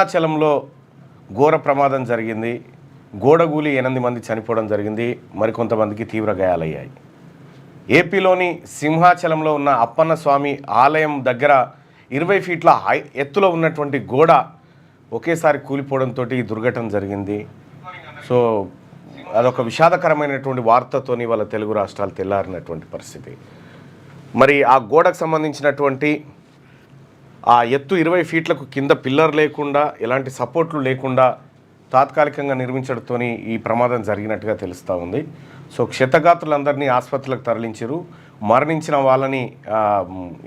సింహాచలంలో ఘోర ప్రమాదం జరిగింది. గోడగూలి 8 మంది చనిపోవడం జరిగింది. మరికొంతమందికి తీవ్ర గాయాలయ్యాయి. ఏపీలోని సింహాచలంలో ఉన్న అప్పన్న స్వామి ఆలయం దగ్గర 20 ఫీట్ల ఎత్తులో ఉన్నటువంటి గోడ ఒకేసారి కూలిపోవడంతో ఈ దుర్ఘటన జరిగింది. సో అదొక విషాదకరమైనటువంటి వార్తతోని వాళ్ళ తెలుగు రాష్ట్రాలు తెల్లారినటువంటి పరిస్థితి. మరి ఆ గోడకు సంబంధించినటువంటి ఆ ఎత్తు 20 ఫీట్లకు కింద పిల్లర్ లేకుండా ఎలాంటి సపోర్ట్లు లేకుండా తాత్కాలికంగా నిర్మించడంతో ఈ ప్రమాదం జరిగినట్టుగా తెలుస్తూ ఉంది. సో క్షతగాత్రులందరినీ ఆసుపత్రులకు తరలించారు. మరణించిన వాళ్ళని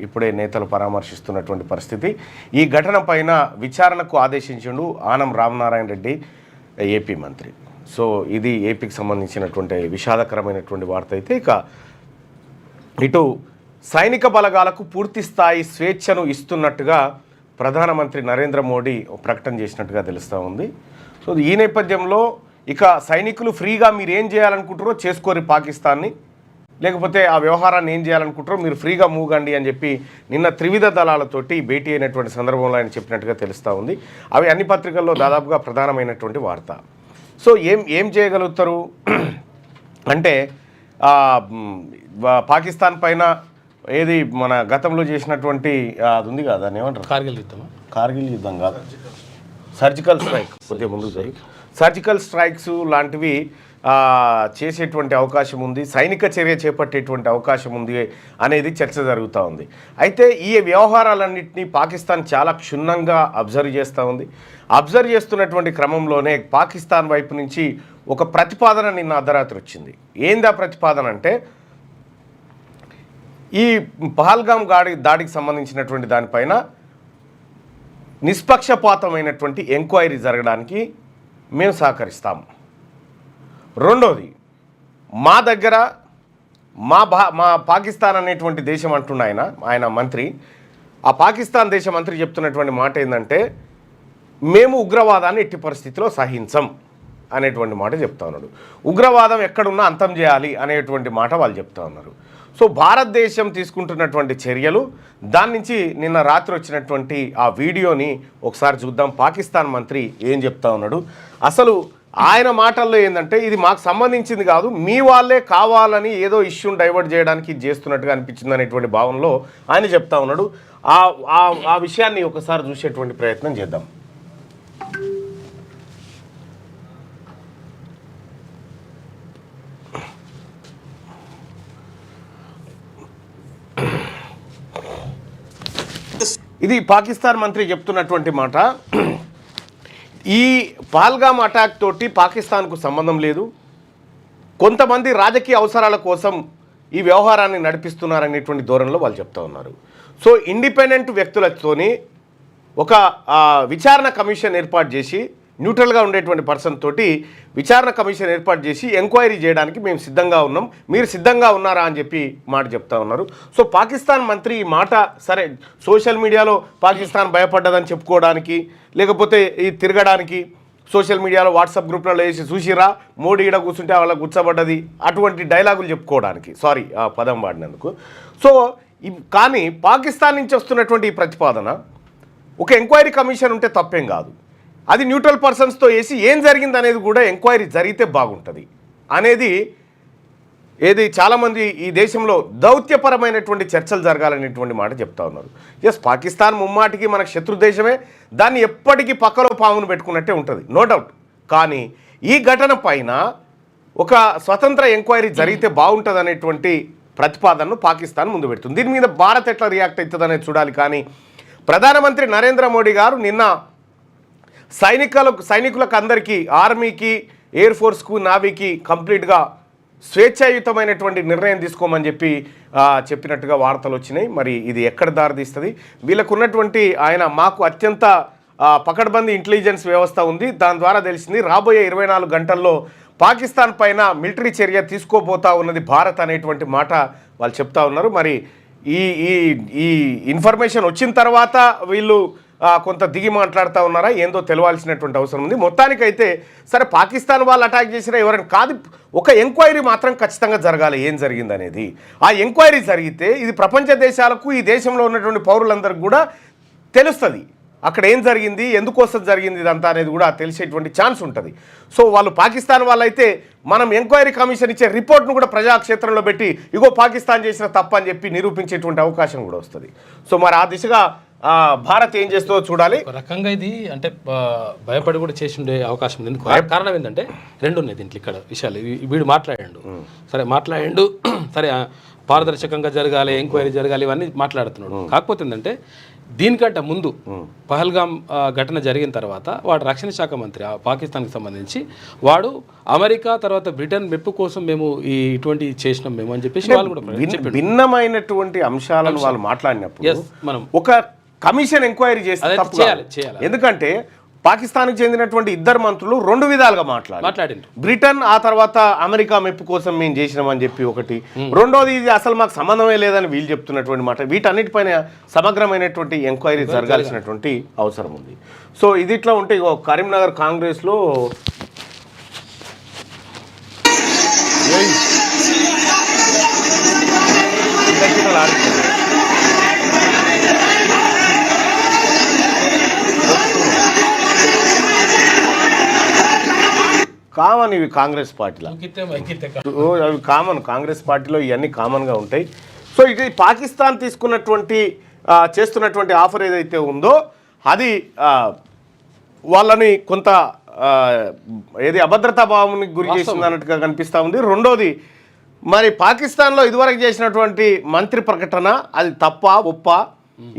ఇప్పుడే నేతలు పరామర్శిస్తున్నటువంటి పరిస్థితి. ఈ ఘటన పైన విచారణకు ఆదేశించిండు ఆనం రామనారాయణ రెడ్డి, ఏపీ మంత్రి. సో ఇది ఏపీకి సంబంధించినటువంటి విషాదకరమైనటువంటి వార్త. అయితే ఇక ఇటు సైనిక బలగాలకు పూర్తి స్థాయి స్వేచ్ఛను ఇస్తున్నట్టుగా ప్రధానమంత్రి నరేంద్ర మోడీ ప్రకటన చేసినట్టుగా తెలుస్తూ ఉంది. సో ఈ నేపథ్యంలో ఇక సైనికులు ఫ్రీగా మీరు ఏం చేయాలనుకుంటారో చేసుకోరు పాకిస్తాన్ని, లేకపోతే ఆ వ్యవహారాన్ని ఏం చేయాలనుకుంటారో మీరు ఫ్రీగా మూగండి అని చెప్పి నిన్న త్రివిధ దళాలతోటి భేటీ అయినటువంటి సందర్భంలో ఆయన చెప్పినట్టుగా తెలుస్తూ ఉంది. అవి అన్ని పత్రికల్లో దాదాపుగా ప్రధానమైనటువంటి వార్త. సో ఏం చేయగలుగుతారు అంటే పాకిస్తాన్ పైన ఏది మన గతంలో చేసినటువంటి అది ఉంది కదా, దాన్ని ఏమంటారు, కార్గిల్ యుద్ధం కాదు, సర్జికల్ స్ట్రైక్, కొద్దిగా ముందు సర్జికల్ స్ట్రైక్స్ లాంటివి చేసేటువంటి అవకాశం ఉంది, సైనిక చర్య చేపట్టేటువంటి అవకాశం ఉంది అనేది చర్చ జరుగుతూ ఉంది. అయితే ఈ వ్యవహారాలన్నింటినీ పాకిస్తాన్ చాలా క్షుణ్ణంగా అబ్జర్వ్ చేస్తూ ఉంది. అబ్జర్వ్ చేస్తున్నటువంటి క్రమంలోనే పాకిస్తాన్ వైపు నుంచి ఒక ప్రతిపాదన నిన్న అర్ధరాత్రి వచ్చింది. ఏందా ప్రతిపాదన అంటే, ఈ పహల్గామ్ దాడికి సంబంధించినటువంటి దానిపైన నిష్పక్షపాతమైనటువంటి ఎంక్వైరీ జరగడానికి మేము సహకరిస్తాము. రెండోది, మా దగ్గర మా పాకిస్తాన్ అనేటువంటి దేశం అంటున్న ఆయన మంత్రి, ఆ పాకిస్తాన్ దేశ మంత్రి చెప్తున్నటువంటి మాట ఏంటంటే, మేము ఉగ్రవాదాన్ని ఎట్టి పరిస్థితిలో సహించం అనేటువంటి మాట చెప్తా ఉన్నాడు. ఉగ్రవాదం ఎక్కడున్నా అంతం చేయాలి అనేటువంటి మాట వాళ్ళు చెప్తా ఉన్నారు. సో భారతదేశం తీసుకుంటున్నటువంటి చర్యలు, దాని నుంచి నిన్న రాత్రి వచ్చినటువంటి ఆ వీడియోని ఒకసారి చూద్దాం. పాకిస్తాన్ మంత్రి ఏం చెప్తా ఉన్నాడు, అసలు ఆయన మాటల్లో ఏంటంటే, ఇది మాకు సంబంధించింది కాదు, మీ వాళ్ళే కావాలని ఏదో ఇష్యూని డైవర్ట్ చేయడానికి చేస్తున్నట్టుగా అనిపించింది అనేటువంటి భావనలో ఆయన చెప్తా ఉన్నాడు. ఆ విషయాన్ని ఒకసారి చూసేటువంటి ప్రయత్నం చేద్దాం. ఇది పాకిస్తాన్ మంత్రి చెప్తున్నటువంటి మాట. ఈ పహల్గామ్ అటాక్ తోటి పాకిస్తాన్కు సంబంధం లేదు, కొంతమంది రాజకీయ అవసరాల కోసం ఈ వ్యవహారాన్ని నడిపిస్తున్నారనేటువంటి ధోరణిలో వాళ్ళు చెప్తా ఉన్నారు. సో ఇండిపెండెంట్ వ్యక్తులతోని ఒక విచారణ కమిషన్ ఏర్పాటు చేసి, న్యూట్రల్గా ఉండేటువంటి పర్సన్ తోటి విచారణ కమిషన్ ఏర్పాటు చేసి ఎంక్వైరీ చేయడానికి మేము సిద్ధంగా ఉన్నాం, మీరు సిద్ధంగా ఉన్నారా అని చెప్పి మాట చెప్తా ఉన్నారు. సో పాకిస్తాన్ మంత్రి ఈ మాట, సరే సోషల్ మీడియాలో పాకిస్తాన్ భయపడ్డదని చెప్పుకోవడానికి, లేకపోతే ఈ తిరగడానికి సోషల్ మీడియాలో వాట్సాప్ గ్రూప్లలో వేసి చూసిరా మోడీ ఈడ కూర్చుంటే వాళ్ళ గుచ్చబడ్డది అటువంటి డైలాగులు చెప్పుకోవడానికి, సారీ ఆ పదం వాడినందుకు. సో కానీ పాకిస్తాన్ నుంచి వస్తున్నటువంటి ఈ ప్రతిపాదన, ఒక ఎంక్వైరీ కమిషన్ ఉంటే తప్పేం కాదు, అది న్యూట్రల్ పర్సన్స్తో వేసి ఏం జరిగింది అనేది కూడా ఎంక్వైరీ జరిగితే బాగుంటుంది అనేది ఏది చాలామంది ఈ దేశంలో దౌత్యపరమైనటువంటి చర్చలు జరగాలనేటువంటి మాట చెప్తా ఉన్నారు. ఎస్, పాకిస్తాన్ ముమ్మాటికి మనకు శత్రు దేశమే, దాన్ని ఎప్పటికీ పక్కలో పామును పెట్టుకున్నట్టే ఉంటుంది, నో డౌట్. కానీ ఈ ఘటన పైన ఒక స్వతంత్ర ఎంక్వైరీ జరిగితే బాగుంటుంది అనేటువంటి ప్రతిపాదనను పాకిస్తాన్ ముందు పెడుతుంది. దీని మీద భారత్ ఎట్లా రియాక్ట్ అవుతుంది అనేది చూడాలి. కానీ ప్రధానమంత్రి నరేంద్ర మోడీ గారు నిన్న సైనికులకు అందరికీ, ఆర్మీకి, ఎయిర్ ఫోర్స్కు, నావీకి కంప్లీట్గా స్వేచ్ఛాయుతమైనటువంటి నిర్ణయం తీసుకోమని చెప్పినట్టుగా వార్తలు వచ్చినాయి. మరి ఇది ఎక్కడ దారితీస్తుంది? వీళ్ళకు ఉన్నటువంటి మాకు అత్యంత పకడ్బందీ ఇంటెలిజెన్స్ వ్యవస్థ ఉంది, దాని ద్వారా తెలిసింది రాబోయే 24 గంటల్లో పాకిస్తాన్ పైన మిలిటరీ చర్య తీసుకోబోతా ఉన్నది భారత్ అనేటువంటి మాట వాళ్ళు చెప్తా ఉన్నారు. మరి ఈ ఇన్ఫర్మేషన్ వచ్చిన తర్వాత వీళ్ళు కొంత దిగి మాట్లాడుతూ ఉన్నారా ఏందో తెలవాల్సినటువంటి అవసరం ఉంది. మొత్తానికైతే సరే పాకిస్తాన్ వాళ్ళు అటాక్ చేసినా ఎవరైనా కాదు, ఒక ఎంక్వైరీ మాత్రం ఖచ్చితంగా జరగాలి ఏం జరిగింది అనేది. ఆ ఎంక్వైరీ జరిగితే ఇది ప్రపంచ దేశాలకు, ఈ దేశంలో ఉన్నటువంటి పౌరులందరికీ కూడా తెలుస్తుంది. అక్కడ ఏం జరిగింది, ఎందుకోసం జరిగింది ఇదంతా అనేది కూడా తెలిసేటువంటి ఛాన్స్ ఉంటుంది. సో వాళ్ళు పాకిస్తాన్ వాళ్ళైతే మనం ఎంక్వైరీ కమిషన్ ఇచ్చే రిపోర్ట్ను కూడా ప్రజాక్షేత్రంలో పెట్టి ఇగో పాకిస్తాన్ చేసిన తప్పు అని చెప్పి నిరూపించేటువంటి అవకాశం కూడా వస్తుంది. సో మరి ఆ దిశగా భారత్ ఏం చేస్తుందో చూడాలి. ఒక రకంగా ఇది అంటే భయపడి కూడా చేసి ఉండే అవకాశం ఉంది. ఎందుకు కారణం ఏంటంటే రెండు ఉన్నాయి దీంట్లో ఇక్కడ విషయాలు. వీడు మాట్లాడాడు సరే పారదర్శకంగా జరగాలి, ఎంక్వైరీ జరగాలి, ఇవన్నీ మాట్లాడుతున్నాడు. కాకపోతే ఏంటంటే దీనికంటే ముందు పహల్గామ్ ఘటన జరిగిన తర్వాత వాడు రక్షణ శాఖ మంత్రి పాకిస్తాన్కి సంబంధించి వాడు అమెరికా తర్వాత బ్రిటన్ మెప్పు కోసం మేము ఇటువంటి చేసినాం మేము అని చెప్పేసి వాళ్ళు కూడా భిన్నమైనటువంటి అంశాలను వాళ్ళు మాట్లాడినప్పుడు మనం ఒక కమిషన్ ఎంక్వైరీ చేస్తే చేయాలి. ఎందుకంటే పాకిస్తాన్కి చెందినటువంటి ఇద్దరు మంత్రులు రెండు విధాలుగా మాట్లాడింది. బ్రిటన్ ఆ తర్వాత అమెరికా మెప్పు కోసం మేము చేసినామని చెప్పి ఒకటి, రెండోది ఇది అసలు మాకు సంబంధమే లేదని వీళ్ళు చెప్తున్నటువంటి మాట. వీటన్నిటిపైన సమగ్రమైనటువంటి ఎంక్వైరీ జరగాల్సినటువంటి అవసరం ఉంది. సో ఇది ఇట్లా ఉంటే కరీంనగర్ కాంగ్రెస్లో కామన్ ఇవి కాంగ్రెస్ పార్టీలో అవి కామన్, కాంగ్రెస్ పార్టీలో ఇవన్నీ కామన్గా ఉంటాయి. సో ఇది పాకిస్తాన్ చేస్తున్నటువంటి ఆఫర్ ఏదైతే ఉందో అది వాళ్ళని కొంత అభద్రతా భావానికి గురి చేసింది అన్నట్టుగా కనిపిస్తూ ఉంది. రెండోది మరి పాకిస్తాన్లో ఇదివరకు చేసినటువంటి మంత్రి ప్రకటన అది తప్ప ఒప్ప,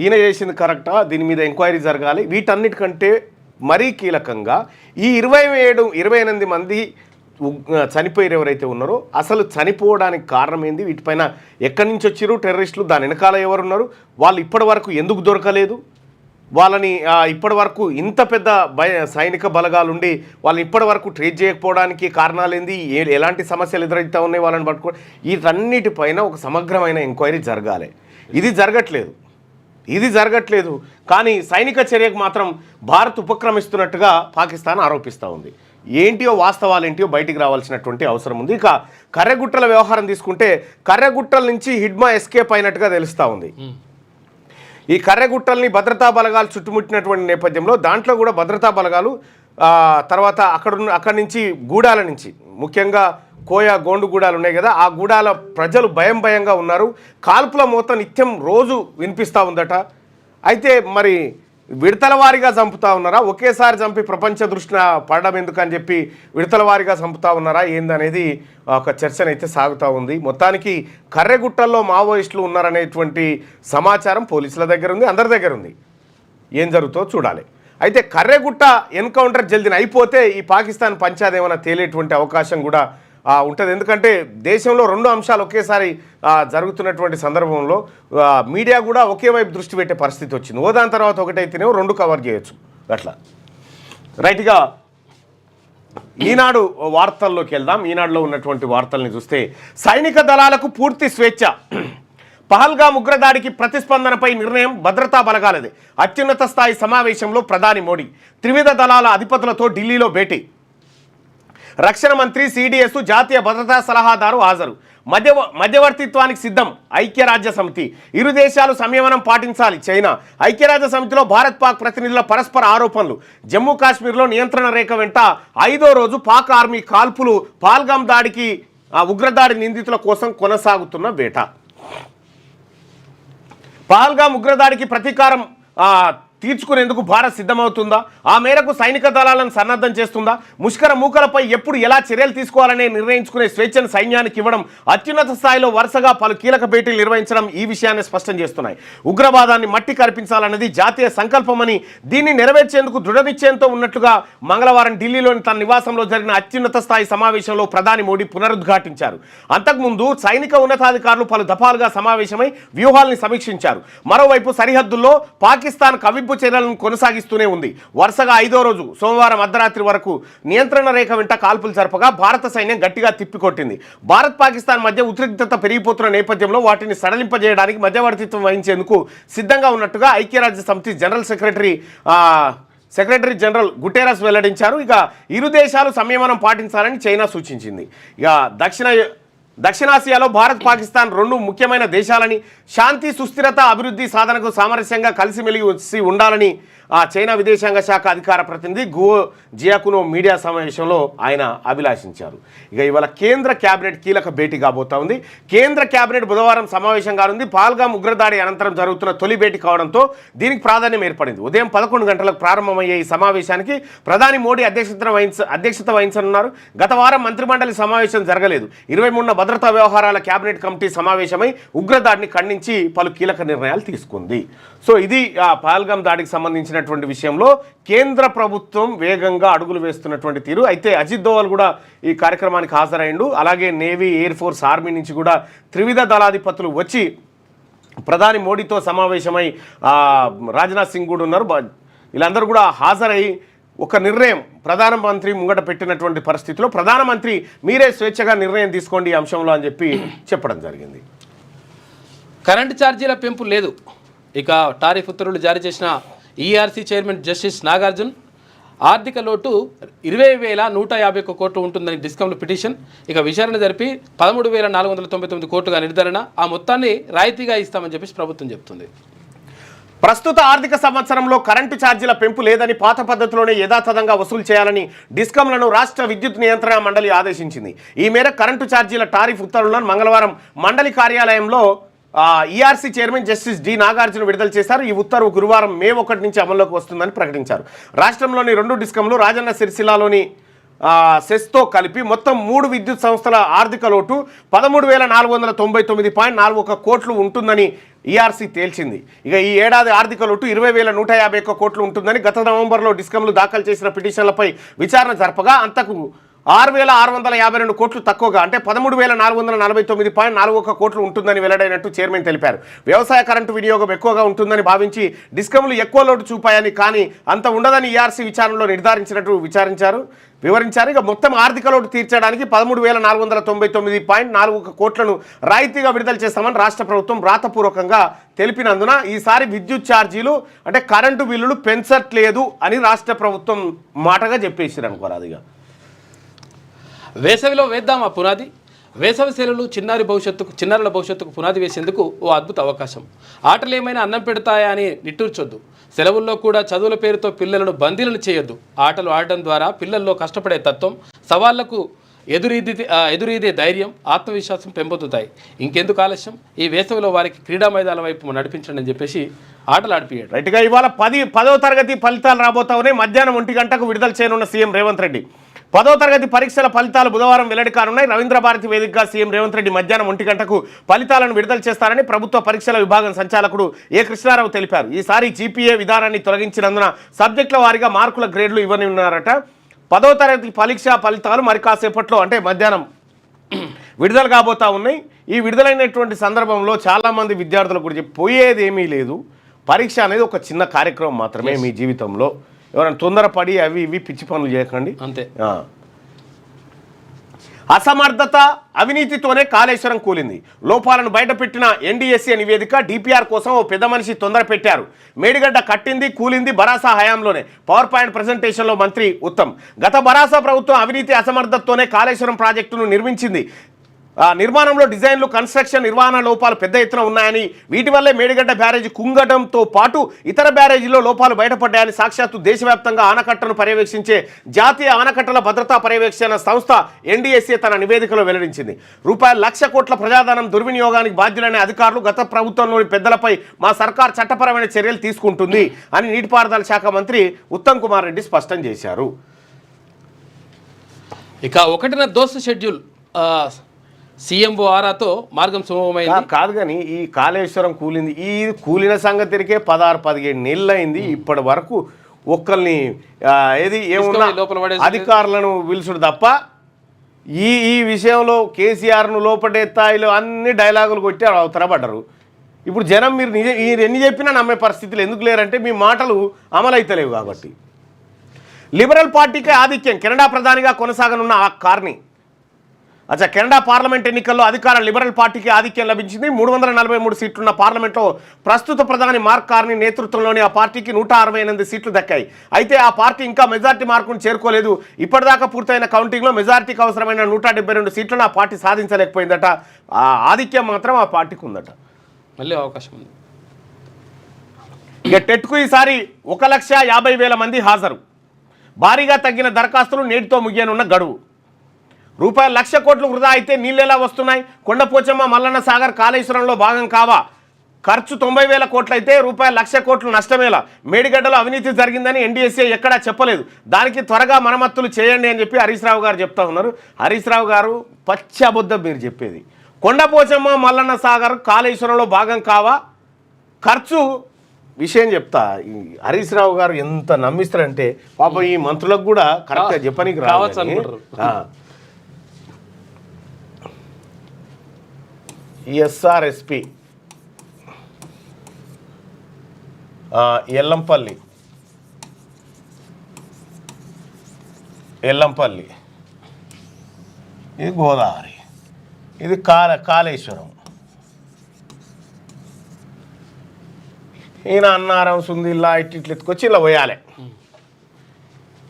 ఈయన చేసింది కరెక్టా, దీని మీద ఎంక్వైరీ జరగాలి. వీటన్నిటికంటే మరీ కీలకంగా ఈ 28 మంది చనిపోయారు ఎవరైతే ఉన్నారో అసలు చనిపోవడానికి కారణం ఏంది, వీటిపైన ఎక్కడి నుంచి వచ్చారు టెర్రరిస్టులు, దాని వెనకాల ఎవరున్నారు, వాళ్ళు ఇప్పటి వరకు ఎందుకు దొరకలేదు, వాళ్ళని ఇప్పటి వరకు ఇంత పెద్ద సైనిక బలగాలుండి వాళ్ళని ఇప్పటి వరకు ట్రేస్ చేయకపోవడానికి కారణాలు ఏంది, ఎలాంటి సమస్యలు ఎదురవుతా ఉన్నాయి వాళ్ళని పట్టుకో, వీటన్నిటిపైన ఒక సమగ్రమైన ఎంక్వైరీ జరగాలి. ఇది జరగట్లేదు. కానీ సైనిక చర్యకు మాత్రం భారత్ ఉపక్రమిస్తున్నట్టుగా పాకిస్తాన్ ఆరోపిస్తూ ఉంది. ఏంటియో వాస్తవాలు ఏంటియో బయటికి రావాల్సినటువంటి అవసరం ఉంది. ఇక కర్రెగుట్టల వ్యవహారం తీసుకుంటే కర్రెగుట్టల నుంచి హిడ్మా ఎస్కేప్ అయినట్టుగా తెలుస్తూ ఉంది. ఈ కర్రెగుట్టల్ని భద్రతా బలగాలు చుట్టుముట్టినటువంటి నేపథ్యంలో దాంట్లో కూడా భద్రతా బలగాలు తర్వాత అక్కడి నుంచి గూడాల నుంచి ముఖ్యంగా గోండు గూడాలు ఉన్నాయి కదా, ఆ గూడాల ప్రజలు భయంగా ఉన్నారు. కాల్పుల మోత నిత్యం రోజు వినిపిస్తూ ఉందట. అయితే మరి విడతల వారీగా చంపుతా ఉన్నారా, ఒకేసారి చంపి ప్రపంచ దృష్టిన పడడం ఎందుకని చెప్పి విడతల వారీగా చంపుతా ఉన్నారా ఏందనేది ఒక చర్చనైతే సాగుతూ ఉంది. మొత్తానికి కర్రెగుట్టల్లో మావోయిస్టులు ఉన్నారనేటువంటి సమాచారం పోలీసుల దగ్గర ఉంది, అందరి దగ్గర ఉంది. ఏం జరుగుతుందో చూడాలి. అయితే కర్రెగుట్ట ఎన్కౌంటర్ జల్దిన అయిపోతే ఈ పాకిస్తాన్ పంచాయతీ ఏమైనా తేలేటువంటి అవకాశం కూడా ఉంటుంది. ఎందుకంటే దేశంలో రెండు అంశాలు ఒకేసారి జరుగుతున్నటువంటి సందర్భంలో మీడియా కూడా ఒకే వైపు దృష్టి పెట్టే పరిస్థితి వచ్చింది. దాని తర్వాత ఒకటైతేనే రెండు కవర్ చేయొచ్చు అట్లా. రైట్గా ఈనాడు వార్తల్లోకి వెళ్దాం. ఈనాడులో ఉన్నటువంటి వార్తల్ని చూస్తే సైనిక దళాలకు పూర్తి స్వేచ్ఛ, పహల్గామ్ ఉగ్రదాడికి ప్రతిస్పందనపై నిర్ణయం భద్రతా బలగాలదే, అత్యున్నత స్థాయి సమావేశంలో ప్రధాని మోడీ, త్రివిధ దళాల అధిపతులతో ఢిల్లీలో భేటీ, రక్షణ మంత్రి సిడిఎస్ జాతీయ భద్రతా సలహాదారు హాజరు, మధ్యవర్తిత్వానికి సిద్ధం ఐక్యరాజ్య సమితి, ఇరు దేశాలు సంయమనం పాటించాలి చైనా, ఐక్యరాజ్య సమితిలో భారత్ పాక్ ప్రతినిధుల పరస్పర ఆరోపణలు, జమ్మూ కాశ్మీర్లో నియంత్రణ రేఖ వెంట 5వ రోజు పాక్ ఆర్మీ కాల్పులు, పహల్గామ్ దాడికి ఉగ్రదాడి నిందితుల కోసం కొనసాగుతున్న వేట. పహల్గామ్ ఉగ్రదాడికి ప్రతీకారం తీర్చుకునేందుకు భారత్ సిద్ధమవుతుందా, ఆ మేరకు సైనిక దళాలను సన్నద్ధం చేస్తుందా, ముష్కర మూకలపై ఎప్పుడు ఎలా చర్యలు తీసుకోవాలనే నిర్ణయించుకునే స్వేచ్ఛను సైన్యానికి ఇవ్వడం, అత్యున్నత స్థాయిలో వరుసగా పలు కీలక భేటీలు నిర్వహించడం ఈ విషయాన్ని స్పష్టం చేస్తున్నాయి. ఉగ్రవాదాన్ని మట్టి కల్పించాలన్నది జాతీయ సంకల్పమని, దీన్ని నెరవేర్చేందుకు దృఢనిశ్చయంతో ఉన్నట్లుగా మంగళవారం ఢిల్లీలోని తన నివాసంలో జరిగిన అత్యున్నత స్థాయి సమావేశంలో ప్రధాని మోడీ పునరుద్ఘాటించారు. అంతకుముందు సైనిక ఉన్నతాధికారులు పలు దఫాలుగా సమావేశమై వ్యూహాల్ని సమీక్షించారు. మరోవైపు సరిహద్దుల్లో పాకిస్తాన్ కవింపు చర్యలను కొనసాగిస్తూనే ఉంది. వరుసగా 5వ రోజు సోమవారం అర్ధరాత్రి వరకు నియంత్రణ రేఖ వెంట కాల్పులు జరపగా భారత సైన్యం గట్టిగా తిప్పికొట్టింది. భారత్ పాకిస్తాన్ మధ్య ఉద్రిక్తత పెరిగిపోతున్న నేపథ్యంలో వాటిని సడలింపజేయడానికి మధ్యవర్తిత్వం వహించేందుకు సిద్ధంగా ఉన్నట్టుగా ఐక్యరాజ్య సమితి జనరల్ సెక్రటరీ జనరల్ గుటెరస్ వెల్లడించారు. ఇక ఇరు దేశాలు సంయమనం పాటించాలని చైనా సూచించింది. ఇక దక్షిణాసియాలో భారత్ పాకిస్తాన్ రెండు ముఖ్యమైన దేశాలని, శాంతి సుస్థిరత అభివృద్ధి సాధనకు సామరస్యంగా కలిసిమెలిసి ఉండాలని చైనా విదేశాంగ శాఖ అధికార ప్రతినిధి గో జియాకునో మీడియా సమావేశంలో ఆయన అభిలాషించారు. ఇక ఇవాళ కేంద్ర కేబినెట్ కీలక భేటీ కాబోతా ఉంది. కేంద్ర కేబినెట్ బుధవారం సమావేశం కానుంది. పహల్గామ్ ఉగ్రదాడి అనంతరం జరుగుతున్న తొలి భేటీ కావడంతో దీనికి ప్రాధాన్యం ఏర్పడింది. ఉదయం 11 గంటలకు ప్రారంభమయ్యే ఈ సమావేశానికి ప్రధాని మోడీ అధ్యక్షత వహించనున్నారు. గత వారం మంత్రిమండలి సమావేశం జరగలేదు. 23న భద్రతా వ్యవహారాల కేబినెట్ కమిటీ సమావేశమై ఉగ్రదాడిని ఖండించి పలు కీలక నిర్ణయాలు తీసుకుంది. సో ఇది పహల్గామ్ దాడికి సంబంధించినటువంటి విషయంలో కేంద్ర ప్రభుత్వం వేగంగా అడుగులు వేస్తున్నటువంటి తీరు. అయితే అజిత్ దోవల్ కూడా ఈ కార్యక్రమానికి హాజరైండు. అలాగే నేవీ, ఎయిర్ ఫోర్స్, ఆర్మీ నుంచి కూడా త్రివిధ దళాధిపతులు వచ్చి ప్రధాని మోడీతో సమావేశమై రాజ్నాథ్ సింగ్ కూడా ఉన్నారు. వీళ్ళందరూ కూడా హాజరై ఒక నిర్ణయం ప్రధానమంత్రి ముంగట పెట్టినటువంటి పరిస్థితిలో ప్రధానమంత్రి మీరే స్వేచ్ఛగా నిర్ణయం తీసుకోండి ఈ అంశంలో అని చెప్పి చెప్పడం జరిగింది. కరెంటు ఛార్జీల పెంపు లేదు. ఇక టారిఫ్ ఉత్తర్వులు జారీ చేసిన ఈఆర్సీ చైర్మన్ జస్టిస్ నాగార్జున్ ఆర్థిక లోటు 20,151 కోట్లు ఉంటుందని డిస్కంలో పిటిషన్ ఇక విచారణ జరిపి 13,499 కోట్లుగా నిర్ధారణ, ఆ మొత్తాన్ని రాయితీగా ఇస్తామని చెప్పేసి ప్రభుత్వం చెప్తుంది. ప్రస్తుత ఆర్థిక సంవత్సరంలో కరెంటు ఛార్జీల పెంపు లేదని, పాత పద్ధతిలోనే యథాతథంగా వసూలు చేయాలని డిస్కంలను రాష్ట్ర విద్యుత్ నియంత్రణ మండలి ఆదేశించింది. ఈ మేరకు కరెంటు ఛార్జీల టారిఫ్ ఉత్తర్వులను మంగళవారం మండలి కార్యాలయంలో ERC chairman justice D Nagarjuna విడుదల చేశారు. ఈ ఉత్తర్వు గురువారం మే 1 నుంచి అమల్లోకి వస్తుందని ప్రకటించారు. రాష్ట్రంలోని 2 డిస్కంలు రాజన్న సిరిసిల్లాలోని సెస్తో కలిపి మొత్తం 3 విద్యుత్ సంస్థల ఆర్థిక లోటు 13,499.41 కోట్లు ఉంటుందని ఈఆర్సీ తేల్చింది. ఇక ఈ ఏడాది ఆర్థిక లోటు 20,151 కోట్లు ఉంటుందని గత నవంబర్లో డిస్కంలు దాఖలు చేసిన పిటిషన్లపై విచారణ జరపగా అంతకు 6,652 కోట్లు తక్కువగా అంటే 13,449.41 కోట్లు ఉంటుందని వెల్లడైనట్టు చైర్మన్ తెలిపారు. వ్యవసాయ కరెంటు వినియోగం ఎక్కువగా ఉంటుందని భావించి డిస్కంలు ఎక్కువ లోటు చూపాయని, కానీ అంత ఉండదని ఈఆర్సీ విచారణలో నిర్ధారించినట్టు వివరించారు. ఇక మొత్తం ఆర్థిక లోటు తీర్చడానికి 13,499.41 కోట్లను రాయితీగా విడుదల చేస్తామని రాష్ట్ర ప్రభుత్వం రాతపూర్వకంగా తెలిపినందున ఈసారి విద్యుత్ ఛార్జీలు అంటే కరెంటు బిల్లులు పెంచట్లేదు అని రాష్ట్ర ప్రభుత్వం మాటగా చెప్పేసారు అనుకోరాదు. ఇక వేసవిలో వేద్దామా పునాది? వేసవి సెలవులు చిన్నారుల భవిష్యత్తుకు పునాది వేసేందుకు ఓ అద్భుత అవకాశం. ఆటలు ఏమైనా అన్నం పెడతాయా అని నిట్టూర్చొద్దు. సెలవుల్లో కూడా చదువుల పేరుతో పిల్లలను బందీలను చేయొద్దు. ఆటలు ఆడడం ద్వారా పిల్లల్లో కష్టపడే తత్వం, సవాళ్లకు ఎదురీదే ధైర్యం, ఆత్మవిశ్వాసం పెంపొందుతాయి. ఇంకెందుకు ఆలస్యం? ఈ వేసవిలో వారికి క్రీడా మైదానం వైపు నడిపించండి అని చెప్పేసి ఆటలు ఆడిపియాడు. రైట్గా ఇవాళ 10వ తరగతి ఫలితాలు రాబోతా ఉన్నాయి. మధ్యాహ్నం 1 గంటకు విడుదల చేయనున్న సీఎం రేవంత్ రెడ్డి. 10వ తరగతి పరీక్షల ఫలితాలు బుధవారం వెల్లడి కానున్నాయి. రవీంద్ర భారతి వేదికగా సీఎం రేవంత్ రెడ్డి మధ్యాహ్నం 1 గంటకు ఫలితాలను విడుదల చేస్తారని ప్రభుత్వ పరీక్షల విభాగం సంచాలకుడు ఏ కృష్ణారావు తెలిపారు. ఈసారి జీపీఏ విధానాన్ని తొలగించినందున సబ్జెక్టుల వారీగా మార్కుల గ్రేడ్లు ఇవ్వనున్నారట. 10వ తరగతి పరీక్షా ఫలితాలు మరి కాసేపట్లో అంటే మధ్యాహ్నం విడుదల కాబోతా ఉన్నాయి. ఈ విడుదలైనటువంటి సందర్భంలో చాలామంది విద్యార్థులకు కూడా పోయేది ఏమీ లేదు. పరీక్ష అనేది ఒక చిన్న కార్యక్రమం మాత్రమే మీ జీవితంలో. ఎవరైనా తొందరపడి అవి ఇవి పిచ్చి పనులు చేయకండి అంతే. అసమర్థత అవినీతితోనే కాళేశ్వరం కూలింది. లోపాలను బయటపెట్టిన ఎన్డీఎస్సీ నివేదిక డిపిఆర్ కోసం ఓ పెద్ద మనిషి తొందర పెట్టారు. మేడిగడ్డ కట్టింది కూలింది భరాసా హయాంలోనే. పవర్ పాయింట్ ప్రెజెంటేషన్లో మంత్రి ఉత్తమ్. గత భరాసా ప్రభుత్వం అవినీతి అసమర్థతతోనే కాళేశ్వరం ప్రాజెక్టును నిర్మించింది. నిర్మాణంలో డిజైన్లు, కన్స్ట్రక్షన్, నిర్వహణ లోపాలు పెద్ద ఎత్తున ఉన్నాయని, వీటి వల్లే మేడిగడ్డ బ్యారేజీ కుంగడంతో పాటు ఇతర బ్యారేజీలో లోపాలు బయటపడ్డాయని సాక్షాత్తు దేశవ్యాప్తంగా ఆనకట్టను పర్యవేక్షించే జాతీయ ఆనకట్టల భద్రతా పర్యవేక్షణ సంస్థ ఎన్డీఎస్ఏ తన నివేదికలో వెల్లడించింది. ₹1,00,00,000 కోట్ల ప్రజాధనం దుర్వినియోగానికి బాధ్యులైన అధికారులు గత ప్రభుత్వంలోని పెద్దలపై మా సర్కార్ చట్టపరమైన చర్యలు తీసుకుంటుంది అని నీటిపారుదల శాఖ మంత్రి ఉత్తమ్ కుమార్ రెడ్డి స్పష్టం చేశారు. ఇక 1న దోస్తు షెడ్యూల్ సీఎంఓ ఆరాతో మార్గం సుగమమైంది. కాదు కానీ ఈ కాళేశ్వరం కూలింది, ఈ కూలిన సంగతికే 16-17 నెలలు అయింది. ఇప్పటి వరకు ఒక్కరిని ఏమున్నా అధికారులను పిలుచుడు తప్ప ఈ విషయంలో కేసీఆర్ను లోపడే స్థాయిలో అన్ని డైలాగులు కొట్టి అవతరపడ్డారు. ఇప్పుడు జనం మీరు ఎన్ని చెప్పినా నమ్మే పరిస్థితులు ఎందుకు లేరంటే మీ మాటలు అమలైతలేవు కాబట్టి. లిబరల్ పార్టీకే ఆధిక్యం. కెనడా ప్రధానిగా కొనసాగనున్న ఆ కార్ని అచ్చా, కెనడా పార్లమెంట్ ఎన్నికల్లో అధికార లిబరల్ పార్టీకి ఆధిక్యం లభించింది. 343 సీట్లున్న పార్లమెంట్లో ప్రస్తుత ప్రధాని మార్క్ కార్నీ నేతృత్వంలోని ఆ పార్టీకి 168 సీట్లు దక్కాయి. అయితే ఆ పార్టీ ఇంకా మెజార్టీ మార్కును చేరుకోలేదు. ఇప్పటిదాకా పూర్తయిన కౌంటింగ్లో మెజార్టీకి అవసరమైన 172 సీట్లను ఆ పార్టీ సాధించలేకపోయిందట. ఆ ఆధిక్యం మాత్రం ఆ పార్టీకి ఉందట. మళ్ళీ అవకాశం ఉంది. ఇక టెట్కు ఈసారి 1,50,000 మంది హాజరు. భారీగా తగ్గిన దరఖాస్తులు నేటితో ముగియనున్న గడువు. రూపాయలు 1,00,000 కోట్లు వృధా అయితే నీళ్ళెలా వస్తున్నాయి? కొండపోచమ్మ, మల్లన్న సాగర్, కాళేశ్వరంలో భాగం కావా? ఖర్చు 90,000 కోట్లు అయితే రూపాయలు 1,00,000 కోట్లు నష్టమేలా? మేడిగడ్డలో అవినీతి జరిగిందని ఎన్డీఎస్ఏ ఎక్కడా చెప్పలేదు. దానికి త్వరగా మరమ్మతులు చేయండి అని చెప్పి హరీష్ రావు గారు చెప్తా ఉన్నారు. హరీష్ రావు గారు పచ్చి అబద్ధం మీరు చెప్పేది. కొండపోచమ్మ, మల్లన్న సాగర్, కాళేశ్వరంలో భాగం కావా? ఖర్చు విషయం చెప్తా. ఈ హరీష్ రావు గారు ఎంత నమ్మిస్తారంటే పాపం ఈ మంత్రులకు కూడా కరెక్ట్గా చెప్పనీకి రావచ్చు అనుకుంటారు. ఎస్ఆర్ఎస్పి ఎల్లంపల్లి ఇది గోదావరి, ఇది కాళేశ్వరం. ఈయన అన్నారం, సుందిల్లా ఇట్లు ఎత్తుకొచ్చి ఇలా పోయాలి.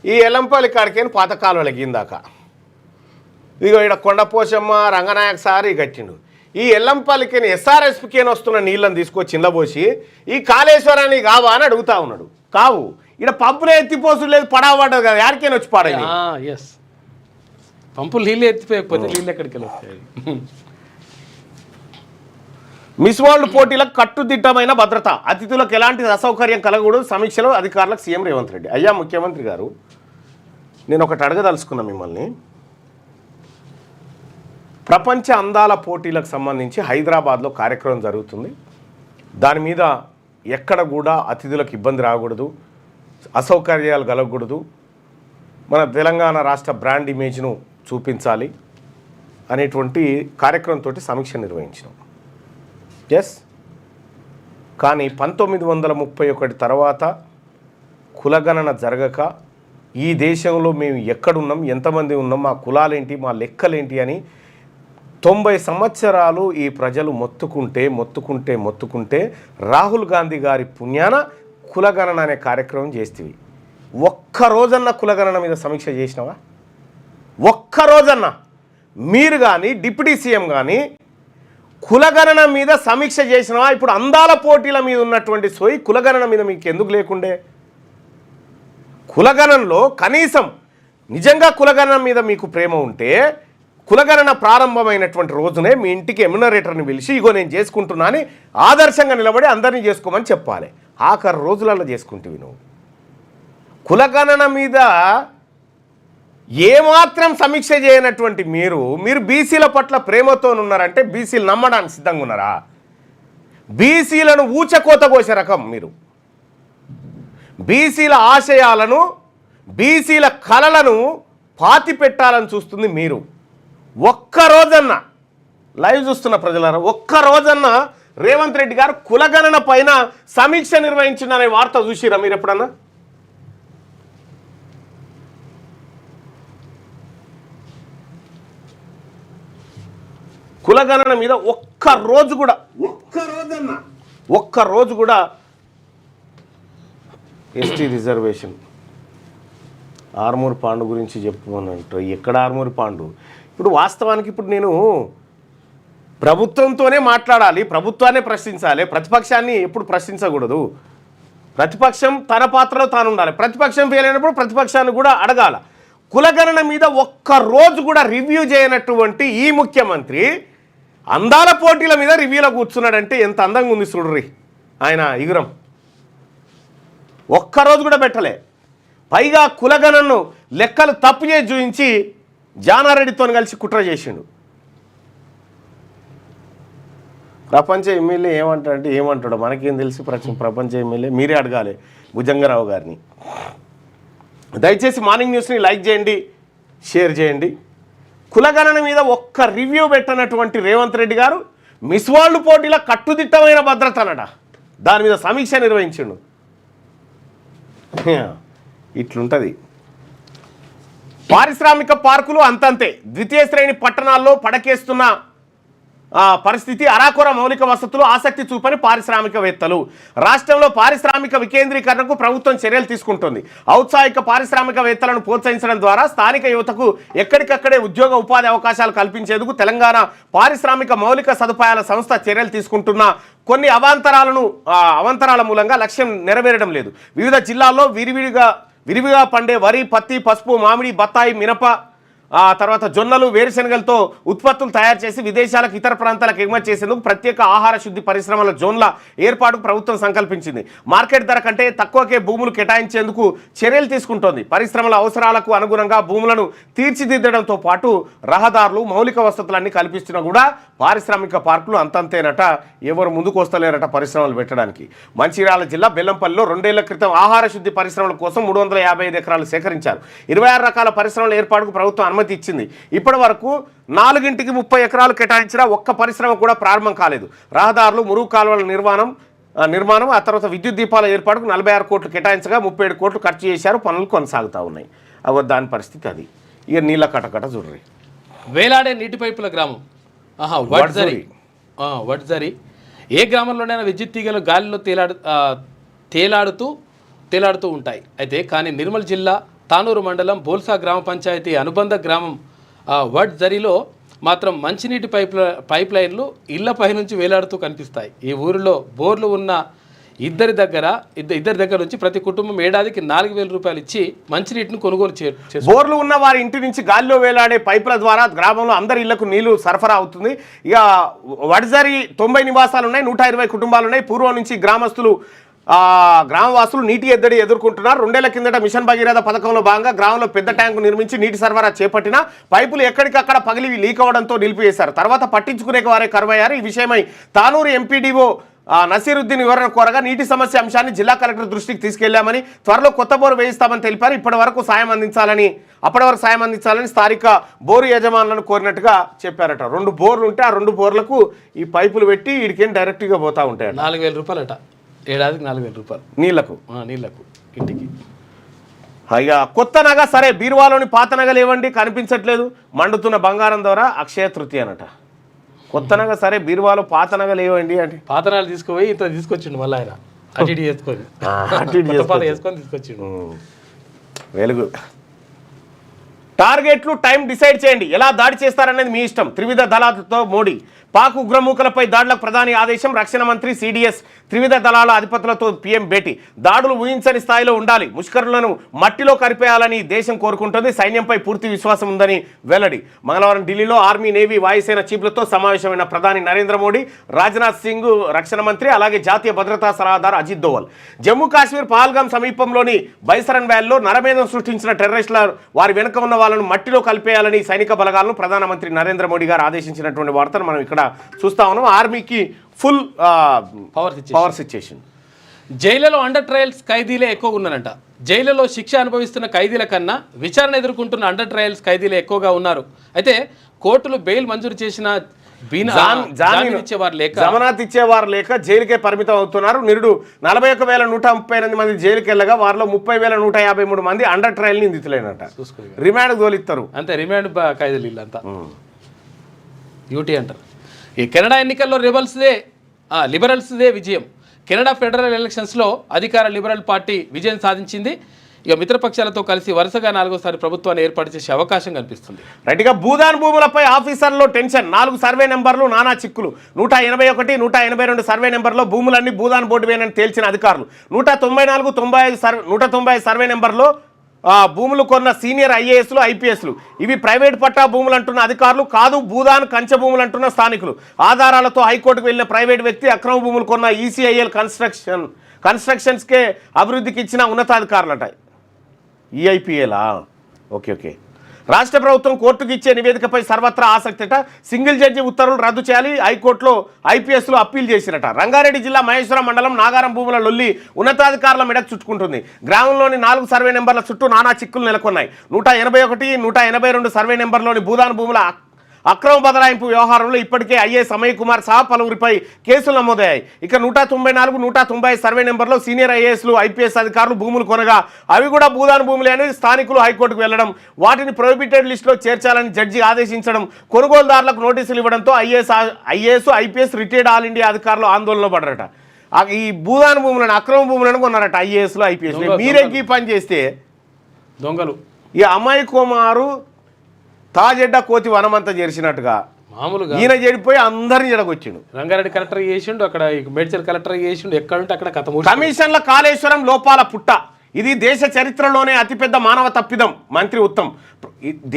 ఈ ఎల్లంపల్లి కాడికైనా పాత కాలువలకి ఇందాక ఇదిగో ఇక్కడ కొండపోచమ్మ, రంగనాయక సారి కట్టిండు. ఈ ఎల్లంపల్లికి ఎస్ఆర్ఎస్పికి వస్తున్న నీళ్ళని తీసుకొచ్చి ఇండబోసి ఈ కాళేశ్వరాన్ని కావా అని అడుగుతా ఉన్నాడు. కావు, ఇక్కడ పంపులు ఎత్తిపోసు లేదు, పడవడ్డదు కదా, యాడికైనా వచ్చి పాడైంది. పంపులు నీళ్ళు ఎత్తిపోయకపోతే నీళ్ళు ఎక్కడికి వస్తాయి? మిస్ వరల్డ్ పోటీలకు కట్టుదిట్టమైన భద్రత, అతిథులకు ఎలాంటి అసౌకర్యం కలగకూడదు. సమీక్షలో అధికారులకు సీఎం రేవంత్ రెడ్డి. అయ్యా ముఖ్యమంత్రి గారు, నేను ఒకటి అడగదలుచుకున్నా మిమ్మల్ని. ప్రపంచ అందాల పోటీలకు సంబంధించి హైదరాబాద్లో కార్యక్రమం జరుగుతుంది. దాని మీద ఎక్కడ కూడా అతిథులకు ఇబ్బంది రాకూడదు, అసౌకర్యాలు కలగకూడదు, మన తెలంగాణ రాష్ట్ర బ్రాండ్ ఇమేజ్ను చూపించాలి అనేటువంటి కార్యక్రమంతో సమీక్ష నిర్వహించినాం. ఎస్, కానీ 1931 తర్వాత కులగణన జరగక ఈ దేశంలో మేము ఎక్కడున్నాం, ఎంతమంది ఉన్నాం, మా కులాలేంటి, మా లెక్కలేంటి అని 90 సంవత్సరాలు ఈ ప్రజలు మొత్తుకుంటే రాహుల్ గాంధీ గారి పుణ్యాన కులగణన అనే కార్యక్రమం చేస్తేవి. ఒక్కరోజన్న కులగణన మీద సమీక్ష చేసినావా? ఒక్కరోజన్న మీరు కానీ డిప్యూటీ సీఎం కానీ కులగణన మీద సమీక్ష చేసినావా? ఇప్పుడు అందాల పోటీల మీద ఉన్నటువంటి సోయి కులగణన మీద మీకు ఎందుకు లేకుండే? కులగణనలో కనీసం నిజంగా కులగణన మీద మీకు ప్రేమ ఉంటే కులగణన ప్రారంభమైనటువంటి రోజునే మీ ఇంటికి ఎమ్యునరేటర్ని పిలిచి ఇగో నేను చేసుకుంటున్నా అని ఆదర్శంగా నిలబడి అందరినీ చేసుకోమని చెప్పాలి. ఆఖరు రోజులలో చేసుకుంటేవి నువ్వు. కులగణన మీద ఏమాత్రం సమీక్ష చేయనటువంటి మీరు బీసీల పట్ల ప్రేమతో ఉన్నారంటే బీసీలు నమ్మడానికి సిద్ధంగా ఉన్నారా? బీసీలను ఊచకోత కోసే రకం మీరు. బీసీల ఆశయాలను, బీసీల కలలను పాతి పెట్టాలని చూస్తుంది మీరు. ఒక్కరోజన్నా లైవ్ చూస్తున్న ప్రజలారా, ఒక్కరోజన్నా రేవంత్ రెడ్డి గారు కులగణన పైన సమీక్ష నిర్వహించిందనే వార్త చూసిరా మీరు ఎప్పుడన్నా? కులగణన మీద ఒక్కరోజు కూడా ఎస్టీ రిజర్వేషన్ ఆర్మూర్ పాండు గురించి చెప్పమని అంటారు. ఎక్కడ ఆర్మూర్ పాండు? ఇప్పుడు వాస్తవానికి ఇప్పుడు నేను ప్రభుత్వంతోనే మాట్లాడాలి, ప్రభుత్వాన్ని ప్రశ్నించాలి, ప్రతిపక్షాన్ని ఎప్పుడు ప్రశ్నించకూడదు. ప్రతిపక్షం తన పాత్రలో తాను ఉండాలి, ప్రతిపక్షం ఫెయిల్ అయినప్పుడు ప్రతిపక్షాన్ని కూడా అడగాల. కులగణన మీద ఒక్కరోజు కూడా రివ్యూ చేయనటువంటి ఈ ముఖ్యమంత్రి అందాల పోటీల మీద రివ్యూలో కూర్చున్నాడంటే ఎంత అందంగా ఉంది చూడ్రి ఆయన ఇగురం. ఒక్కరోజు కూడా పెట్టలే. పైగా కులగణను లెక్కలు తప్పు చేసి చూపించి జానారెడ్డితో కలిసి కుట్ర చేసిండు. ప్రపంచ ఎమ్మెల్యే ఏమంటాడంటే ఏమంటాడు మనకేం తెలిసి? ప్రపంచ ఎమ్మెల్యే మీరే అడగాలి భుజంగరావు గారిని. దయచేసి మార్నింగ్ న్యూస్ని లైక్ చేయండి, షేర్ చేయండి. కులగణన మీద ఒక్క రివ్యూ పెట్టనటువంటి రేవంత్ రెడ్డి గారు మిస్ వరల్డ్ పోటీల కట్టుదిట్టమైన భద్రత అనట, దాని మీద సమీక్ష నిర్వహించిండు. ఇట్లుంటుంది. పారిశ్రామిక పార్కులు అంతంతే, ద్వితీయ శ్రేణి పట్టణాల్లో పడకేస్తున్న పరిస్థితి, అరాకొర మౌలిక వసతులు ఆసక్తి చూపని పారిశ్రామికవేత్తలు. రాష్ట్రంలో పారిశ్రామిక వికేంద్రీకరణకు ప్రభుత్వం చర్యలు తీసుకుంటోంది. ఔత్సాహిక పారిశ్రామికవేత్తలను ప్రోత్సహించడం ద్వారా స్థానిక యువతకు ఎక్కడికక్కడే ఉద్యోగ ఉపాధి అవకాశాలు కల్పించేందుకు తెలంగాణ పారిశ్రామిక మౌలిక సదుపాయాల సంస్థ చర్యలు తీసుకుంటున్న కొన్ని అవాంతరాల మూలంగా లక్ష్యం నెరవేరడం లేదు. వివిధ జిల్లాల్లో విరివిగా పండే వరి, పత్తి, పసుపు, మామిడి, బత్తాయి, మినప, తర్వాత జొన్నలు, వేరుశనగలతో ఉత్పత్తులు తయారు చేసి విదేశాలకు, ఇతర ప్రాంతాలకు ఎగుమతి చేసేందుకు ప్రత్యేక ఆహార శుద్ధి పరిశ్రమల జోన్ల ఏర్పాటుకు ప్రభుత్వం సంకల్పించింది. మార్కెట్ ధర కంటే తక్కువకే భూములు కేటాయించేందుకు చర్యలు తీసుకుంటోంది. పరిశ్రమల అవసరాలకు అనుగుణంగా భూములను తీర్చిదిద్దడంతో పాటు రహదారులు, మౌలిక వసతులన్నీ కల్పిస్తున్నా కూడా పారిశ్రామిక పార్కులు అంతంతేనట. ఎవరు ముందుకు వస్తలేరట పరిశ్రమలు పెట్టడానికి. మంచిర్యాల జిల్లా బెల్లంపల్లిలో 2 ఏళ్ల క్రితం ఆహార శుద్ధి పరిశ్రమల కోసం 355 ఎకరాలు సేకరించారు. 26 రకాల పరిశ్రమల ఏర్పాటుకు ప్రభుత్వం అనుమతి ఇచ్చింది. ఇప్పటి వరకు 4కి 30 ఎకరాలు కేటాయించిన ఒక్క పరిశ్రమ కూడా ప్రారంభం కాలేదు. రహదారులు, మురుగు కాలువల నిర్మాణం, ఆ తర్వాత విద్యుత్ దీపాల ఏర్పాటుకు 46 కోట్లు కేటాయించగా 37 కోట్లు ఖర్చు చేశారు. పనులు కొనసాగుతూ ఉన్నాయి. దాని పరిస్థితి అది. ఇక నీళ్ళ కటకట చూడ్రి. వేలాడే నీటి పైపుల గ్రామం వడ్జరి. ఏ గ్రామంలోనైనా విద్యుత్ తీగలు గాలిలో తేలాడుతూ ఉంటాయి. అయితే కానీ నిర్మల్ జిల్లా తానూరు మండలం బోల్సా గ్రామ పంచాయతీ అనుబంధ గ్రామం వడ్జరిలో మాత్రం మంచినీటి పైప్ లైన్లు ఇళ్లపై నుంచి వేలాడుతూ కనిపిస్తాయి. ఈ ఊరిలో బోర్లు ఉన్న ఇద్దరి దగ్గర నుంచి ప్రతి కుటుంబం ఏడాదికి 4,000 రూపాయలు ఇచ్చి మంచినీటిని కొనుగోలు చేస్తారు. బోర్లు ఉన్న వారి ఇంటి నుంచి గాలిలో వేలాడే పైపుల ద్వారా గ్రామంలో అందరి ఇళ్లకు నీళ్లు సరఫరా అవుతుంది. ఇక వడ్జరి 90 నివాసాలు ఉన్నాయి, 120 కుటుంబాలు ఉన్నాయి. పూర్వం నుంచి గ్రామవాసులు నీటి ఎద్దడి ఎదుర్కొంటున్నారు. 2 ఏళ్ల కిందట మిషన్ భగీరథ పథకంలో భాగంగా గ్రామంలో పెద్ద ట్యాంకు నిర్మించి నీటి సరఫరా చేపట్టిన పైపులు ఎక్కడికక్కడ పగిలి లీక్ అవడంతో నిలిపివేశారు. తర్వాత పట్టించుకునే వారే కరువయ్యారు. ఈ విషయమై తానూరు ఎంపీడీఓ నసీరుద్దీన్ వివరణ కోరగా నీటి సమస్య అంశాన్ని జిల్లా కలెక్టర్ దృష్టికి తీసుకెళ్లామని, త్వరలో కొత్త బోరు వేయిస్తామని తెలిపారు. అప్పటి వరకు సాయం అందించాలని స్థానిక బోరు యజమానులను కోరినట్టుగా చెప్పారట. 2 బోర్లు ఉంటే ఆ 2 బోర్లకు ఈ పైపులు పెట్టి వీడికేం డైరెక్ట్గా పోతా ఉంటాయి. 4,000 రూపాయలట, ఏడాదికి 4,000 రూపాయలు నీళ్లకు ఇంటికి. ఇక కొత్త నగ సరే, బీరువాలోని పాత నగలు ఏవండి కనిపించట్లేదు. మండుతున్న బంగారం ద్వారా అక్షయ తృతీయ అనట. కొత్త నగ సరే, బీరువాలో పాత నగలు ఏవండి అంటే పాత నగలు తీసుకుపోయి ఇంత తీసుకొచ్చిండు. మళ్ళీ ఆయన అటు వేసుకొని తీసుకొచ్చిండు. వెలుగు. టార్గెట్లు టైం డిసైడ్ చేయండి, ఎలా దాడి చేస్తారనేది మీ ఇష్టం. త్రివిధ దళాలతో మోడీ. పాక్ ఉగ్రమూకలపై దాడులకు ప్రధాని ఆదేశం. రక్షణ మంత్రి, సిడిఎస్, త్రివిధ దళాల అధిపతులతో పీఎం భేటీ. దాడులు ఊహించని స్థాయిలో ఉండాలి, ముష్కరులను మట్టిలో కరిపేయాలని దేశం కోరుకుంటుంది. సైన్యంపై పూర్తి విశ్వాసం ఉందని వెల్లడి. మంగళవారం ఢిల్లీలో ఆర్మీ, నేవీ, వాయుసేన చీఫ్లతో సమావేశమైన ప్రధాని నరేంద్ర మోడీ, రాజ్నాథ్ సింగ్ రక్షణ మంత్రి, అలాగే జాతీయ భద్రతా సలహాదారు అజిత్ దోవల్. జమ్మూ కాశ్మీర్ పహల్గాం సమీపంలోని బైసరన్ వ్యాలీలో నరమేధం సృష్టించిన టెర్రరిస్టుల వారి వెనుక ఉన్న వాళ్ళను మట్టిలో కలిపేయాలని సైనిక బలగాలను ప్రధానమంత్రి నరేంద్ర మోడీ గారు ఆదేశించినటువంటి వార్తను మనం ఇక్కడ చూస్తా ఉన్నాం. ఆర్మీకి ఫుల్ పవర్ సిచ్యుయేషన్. జైళ్లలో అండర్ ట్రయల్స్ ఖైదీలే ఎక్కువగా ఉన్నారంట. జైళ్లలో శిక్ష అనుభవిస్తున్న ఖైదీల కన్నా విచారణ ఎదుర్కొంటున్న అండర్ ట్రయల్స్ ఖైదీలే ఎక్కువగా ఉన్నారు. అయితే కోర్టులు బెయిల్ మంజూరు చేసిన జమానత్ ఇచ్చేవారు లేక జైలుకే పరిమితం అవుతున్నారు. నిరుడు 41,138 మంది జైలుకి వెళ్ళగా వారిలో 30,153 మంది అండర్ ట్రయల్ నిందితులేనట. రిమాండ్ తోలిస్తారు అంతే. రిమాండ్ ఖైదీలు వీళ్ళంతా యూటీ అంటారు. ఈ కెనడా ఎన్నికల్లో లిబరల్స్దే విజయం. కెనడా ఫెడరల్ ఎలక్షన్స్లో అధికార లిబరల్ పార్టీ విజయం సాధించింది. ఇక మిత్రపక్షాలతో కలిసి వరుసగా 4వ ప్రభుత్వాన్ని ఏర్పాటు చేసే అవకాశం కనిపిస్తుంది. రైట్గా భూదాన్ భూములపై ఆఫీసర్లో టెన్షన్. 4 సర్వే నెంబర్లు నానా చిక్కులు. 181, 182 సర్వే నెంబర్లో భూములన్నీ భూదాన్ బోర్డు వేనని తేల్చిన అధికారులు. 190 సర్వే నెంబర్లో భూములు కొన్న సీనియర్ ఐఏఎస్లు, ఐపీఎస్లు. ఇవి ప్రైవేట్ పట్టా భూములు అంటున్న అధికారులు కాదు, భూదాన్ కంచె భూములు అంటున్న స్థానికులు. ఆధారాలతో హైకోర్టుకు వెళ్లిన ప్రైవేట్ వ్యక్తి అక్రమ భూములు కొన్న ఈసీఐఎల్ కన్స్ట్రక్షన్స్కే అభివృద్ధికి ఇచ్చిన ఉన్నతాధికారులట. ఈఐపీఎలా? ఓకే. రాష్ట్ర ప్రభుత్వం కోర్టుకు ఇచ్చే నివేదికపై సర్వత్రా ఆసక్తిట. సింగిల్ జడ్జి ఉత్తర్వులు రద్దు చేయాలి, హైకోర్టులో ఐపీఎస్లు అప్పీల్ చేసిరట. రంగారెడ్డి జిల్లా మహేశ్వరం మండలం నాగారం భూముల లొల్లి ఉన్నతాధికారుల మెడకు చుట్టుకుంటుంది. గ్రామంలోని 4 సర్వే నెంబర్ల చుట్టూ నానా చిక్కులు నెలకొన్నాయి. 181, 182 సర్వే నెంబర్లోని భూదాన్ భూముల అక్రమ బదలాయింపు వ్యవహారంలో ఇప్పటికే ఐఏఎస్ అమయ్ కుమార్ సహా పలువురిపై కేసులు నమోదయ్యాయి. ఇక 194, 190 సర్వే నెంబర్లో సీనియర్ ఐఏఎస్లు, ఐపీఎస్ అధికారులు భూములు కొనగా అవి కూడా భూదాన్ భూములే అని స్థానికులు హైకోర్టుకు వెళ్లడం, వాటిని ప్రొహిబిటెడ్ లిస్టులో చేర్చాలని జడ్జి ఆదేశించడం, కొనుగోలుదారులకు నోటీసులు ఇవ్వడంతో IAS, IPS, retired all India అధికారులు ఆందోళనలో పడరట. ఈ భూదాన్ భూములను, అక్రమ భూములను కొన్నారట ఐఏఎస్లు, ఐపీఎస్లు. మీరే ఈ పని చేస్తే దొంగలు ఈ అమ్మాయి కుమారు తాజెడ్డ కోతి వనమంతా చేసినట్టుగా మామూలుగా ఈయన చెడిపోయి అందరిని జడగొచ్చిండు. రంగారెడ్డి కలెక్టర్ చేసిండు, అక్కడ మేడ్చల్ కలెక్టర్ చేసిండు, ఎక్కడుంటే అక్కడ కథ. కమిషన్ల కాళేశ్వరం లోపాల పుట్ట, ఇది దేశ చరిత్రలోనే అతిపెద్ద మానవ తప్పిదం. మంత్రి ఉత్తమ్,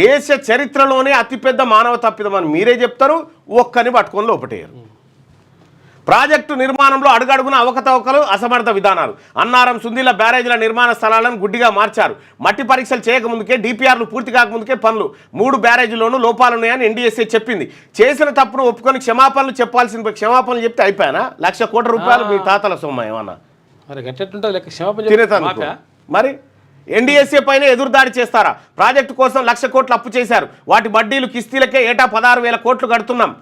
దేశ చరిత్రలోనే అతిపెద్ద మానవ తప్పిదం అని మీరే చెప్తారు, ఒక్కని పట్టుకొని లోపటేయరు. ప్రాజెక్టు నిర్మాణంలో అడుగడుగున అవకతవకలు, అసమర్థ విధానాలు. అన్నారం, సుందిల బ్యారేజీల నిర్మాణ స్థలాలను గుడ్డిగా మార్చారు. మట్టి పరీక్షలు చేయకముందుకే, డిపిఆర్లు పూర్తి కాకముందుకే పనులు. 3 బ్యారేజీల్లోనూ లోపాలున్నాయని ఎన్డీఎస్ఏ చెప్పింది. చేసిన తప్పును ఒప్పుకొని క్షమాపణలు చెప్పాల్సిన, క్షమాపణలు చెప్తే అయిపోయానా? 1,00,00,000 కోట్ల రూపాయలు మీ తాతల సొమ్మ ఏమన్నా తినేతాను. మరి ఎన్డీఎస్ఏ పైన ఎదురుదాడి చేస్తారా? ప్రాజెక్టు కోసం 1,00,000 కోట్లు అప్పు చేశారు. వాటి వడ్డీలు, కిస్తీలకే ఏటా 16,000 కోట్లు కడుతున్నాం.